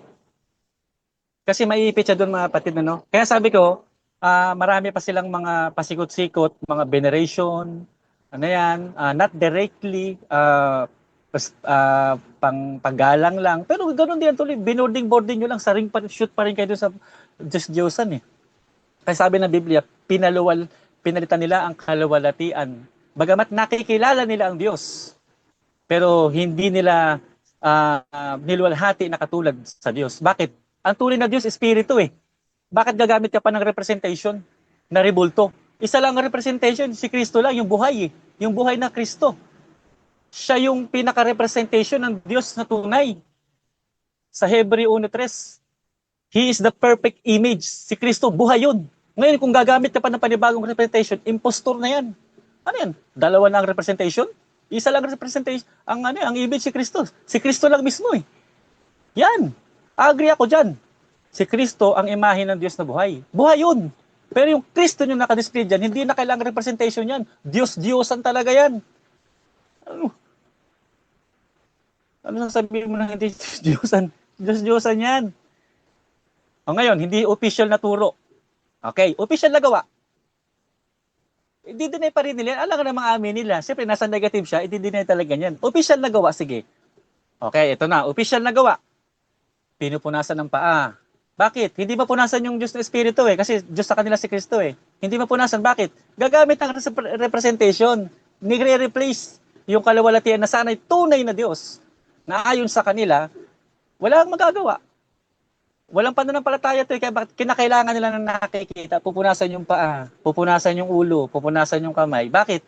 C: Kasi maiipit siya doon mga kapatid, no? Kaya sabi ko, marami pa silang mga pasikot-sikot, mga veneration, not directly, panggalang lang. Pero ganoon din tuloy, binording-boarding nyo lang, shoot pa rin kayo doon sa Diyos-Diyosan eh. Kaya sabi ng Biblia, pinalitan nila ang kaluwalhatian. Bagamat nakikilala nila ang Diyos, pero hindi nila niluwalhati na katulad sa Diyos. Bakit? Ang tunay na Diyos, Espiritu eh. Bakit gagamit ka pa ng representation na rebulto? Isa lang ang representation, si Kristo lang, yung buhay eh. Yung buhay na Kristo. Siya yung pinaka-representation ng Diyos na tunay. Sa Hebreo 1:3, He is the perfect image. Si Kristo, buhay yun. Ngayon, kung gagamit ka pa ng panibagong representation, impostor na yan. Ano yan? Dalawa na ang representation? Isa lang representation. Ang image si Kristo. Si Kristo lang mismo eh. Yan. Agree ako dyan. Si Kristo ang imahe ng Diyos na buhay. Buhay yun. Pero yung Kristo yung nakadisplay dyan, hindi na kailangan representation yan. Diyos-Diyosan talaga yan. Ano sasabihin mo na hindi Diyos-Diyosan? Diyos-Diyosan yan. O ngayon, hindi official na turo. Okay, official na gawa. I-deny pa rin nila. Alam ka na mga amin nila. Siyempre, nasa negative siya, i-deny talaga yan. Official na gawa, sige. Okay, ito na. Official na gawa. Pinupunasan ng paa. Bakit? Hindi mapunasan yung Diyos na Espiritu eh. Kasi Diyos sa kanila si Kristo eh. Hindi mapunasan. Bakit? Gagamit ng representation. Nigre-replace yung kaluwalhatian na sana'y tunay na Diyos na ayon sa kanila, wala kang magagawa. Walang pananampalataya ito. Kaya bakit kinakailangan nila na nakikita? Pupunasan yung paa, pupunasan yung ulo, pupunasan yung kamay. Bakit?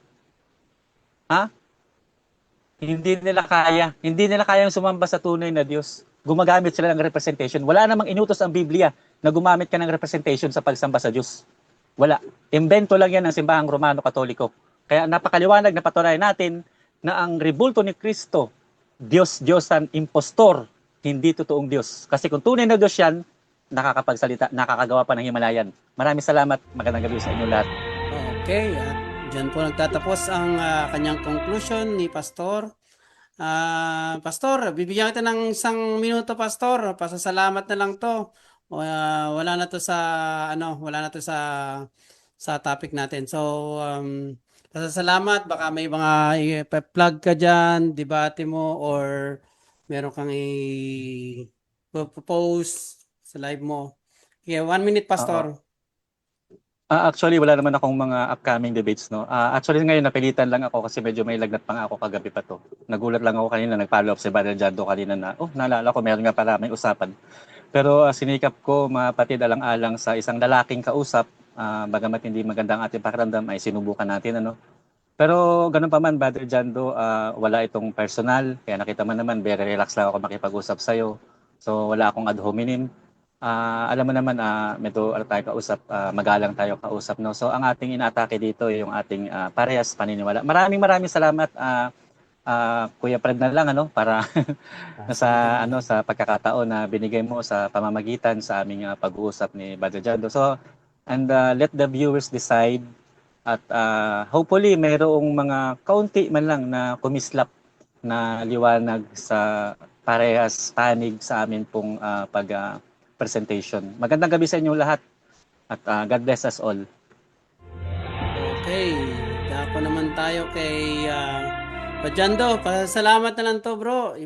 C: Ha? Hindi nila kaya. Hindi nila kayang sumamba sa tunay na Diyos. Gumagamit sila ng representation. Wala namang inutos ang Biblia na gumamit ka ng representation sa pagsamba sa Diyos. Wala. Imbento lang yan ng simbahang Romano Katoliko. Kaya napakaliwanag na patunayan natin na ang rebulto ni Kristo, Diyos-Diyosan, impostor, hindi totoong Diyos. Kasi kung tunay na Diyos yan, nakakapagsalita, nakakagawa pa ng Himalayan. Maraming salamat. Magandang gabi sa inyo lahat.
D: Okay, at dyan po nagtatapos ang kanyang conclusion ni Pastor. Pastor, bibigyan kita ng 1 minuto, Pastor. Pasasalamat na lang to. Wala na to sa topic natin. So, pasasalamat. Baka may mga i-plug ka dyan, debate mo, or meron kang i-post sa live mo. Okay, 1 minute, Pastor.
C: Actually, wala naman akong mga upcoming debates, no. Actually, ngayon napilitan lang ako kasi medyo may lagnat pa nga ako kagabi pa to. Nagulat lang ako kanina, nag-follow up si Brother Jando kanina na, naalala ko, meron nga pala may usapan. Pero sinikap ko, mapatid alang-alang sa isang lalaking kausap, bagamat hindi magandang ating pakiramdam, ay sinubukan natin, ano. Pero ganun pa man, Brother Jando, wala itong personal, kaya nakita mo naman, very relax lang ako makipag-usap sa'yo. So, wala akong ad hominem. Alam mo naman, medyo tayo kausap, magalang tayo kausap, no? So, ang ating inaatake dito, yung ating parehas paniniwala. Maraming salamat, Kuya Fred na lang, ano, para sa pagkakataon na binigay mo sa pamamagitan sa aming pag-uusap ni Brother Jando. So, and let the viewers decide at hopefully mayroong mga kaunti man lang na kumislap na liwanag sa parehas panig sa amin pong presentation. Magandang gabi sa inyo lahat at God bless us all.
D: Okay, dako naman tayo kay Pajando. Pasalamat na lang to, bro.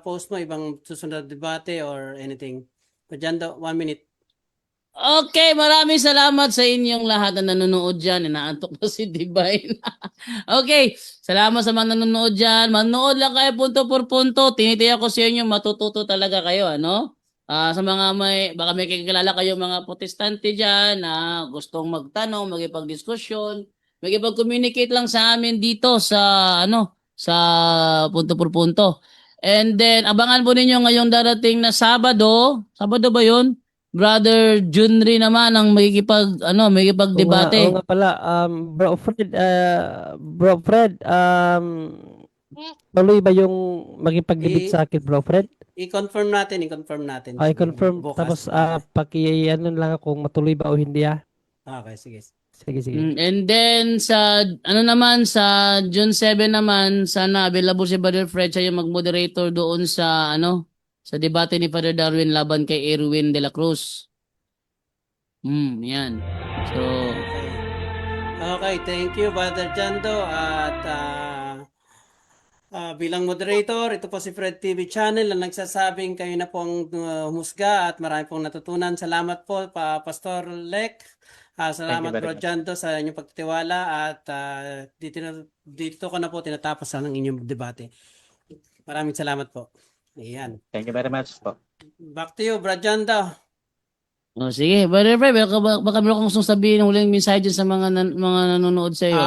D: Post mo, ibang susunod na debate or anything. Pajando, 1 minute.
E: Okay, maraming salamat sa inyong lahat na nanonood dyan. Inaantok na si Divine. Okay, salamat sa mga nanonood dyan. Manood lang kayo punto por punto. Tinitiyak ko sa inyo, matututo talaga kayo, ano? Sa mga baka may kakilala kayo mga protestante dyan na gustong magtanong, magipag-diskusyon, magipag-communicate lang sa amin dito sa punto por punto. And then abangan po ninyo ngayong darating na Sabado ba 'yun? Brother Junri naman ang magkikipag-debate.
F: Oo nga pala, Bro Fred, tuloy ba yung magipag-debate sa akin, Bro Fred?
D: I-confirm natin.
F: Ay, confirm.
D: Bukas.
F: Tapos, paki-ano lang kung matuloy ba o hindi,
D: Okay, sige.
F: Sige.
E: And then sa sa June 7 naman, sana available si Brother Fred, siya yung mag-moderator doon sa sa debate ni Father Darwin laban kay Erwin de la Cruz. Yan. So,
D: Okay, thank you, Brother Jando. At bilang moderator, ito po si Fred TV Channel na nagsasabing kayo na pong humusga at marami pong natutunan. Salamat po, Pastor Lek. Salamat
C: very
D: Bro
C: much.
D: Jando sa inyong pagtitiwala at dito ko na po tinatapos ang inyong debate. Maraming salamat po. Ayan.
C: Thank you very much po.
D: Back to you, Bro Jando.
E: Oh, sige, Brother Fred, baka meron kang gustong sabihin ng huling mensahe dyan sa mga nanonood sa iyo.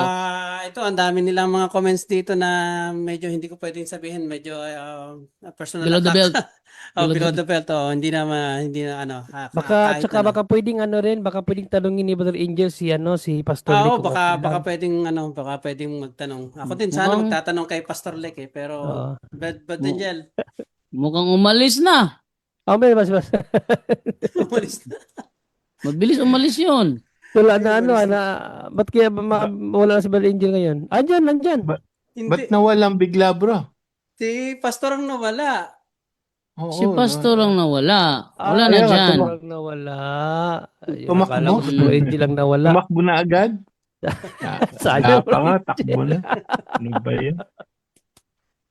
D: Ito, ang dami nilang mga comments dito na medyo hindi ko pwedeng sabihin, medyo personal
E: Below the
D: attack.
E: belt.
D: Below the belt. Hindi na ano,
F: Baka
D: kahit
F: tsaka
D: ano.
F: baka pwedeng ano rin, baka pwedeng tanungin ni Brother Angel si Pastor Lee kung okay
D: Baka
F: lang.
D: pwedeng magtanong. Ako din sana
E: Mukhang-
D: magtatanong kay Pastor Lek pero
F: Oo.
D: but Angel,
E: Mukhang umalis na.
F: May mas.
D: umalis na.
E: Mabilis umalis yun.
F: Wala na ba't kaya wala na si Brother Angel ngayon? Andyan.
D: Hindi,
G: Ba't nawalang bigla, bro?
D: si Pastor ang nawala.
G: Oo,
E: Si Pastor ang nawala. Wala na
G: kaya nga,
E: dyan.
F: Nawala. Ayun,
G: Tumakbo.
F: akala ko si Brother Angel lang nawala.
G: Tumakbo na agad?
F: Sayang.
G: Wala pa nga, takbo na. Ano ba yun?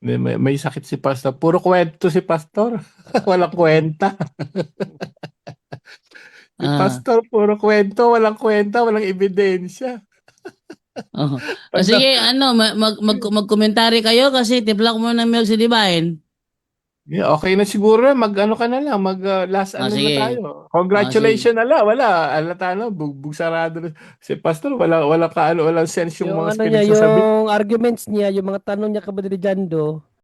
G: May sakit si Pastor. Puro kwento si Pastor. Walang kwenta. Si Pastor, puro kwento, walang kwenta, walang ebidensya.
E: Oh. Sige, mag-komentary kayo kasi tipla ko muna ng milk si Divine.
G: Yeah, okay na siguro. Mag-ano ka na lang. Last ano
E: sige.
G: na tayo. Congratulations na lang. Wala. Bugbog sarado na. Si Pastor, walang sense yung
F: Yung
G: mga
F: ano niya,
G: pinagsasabi.
F: yung arguments niya, yung mga tanong niya kay Brother Jando,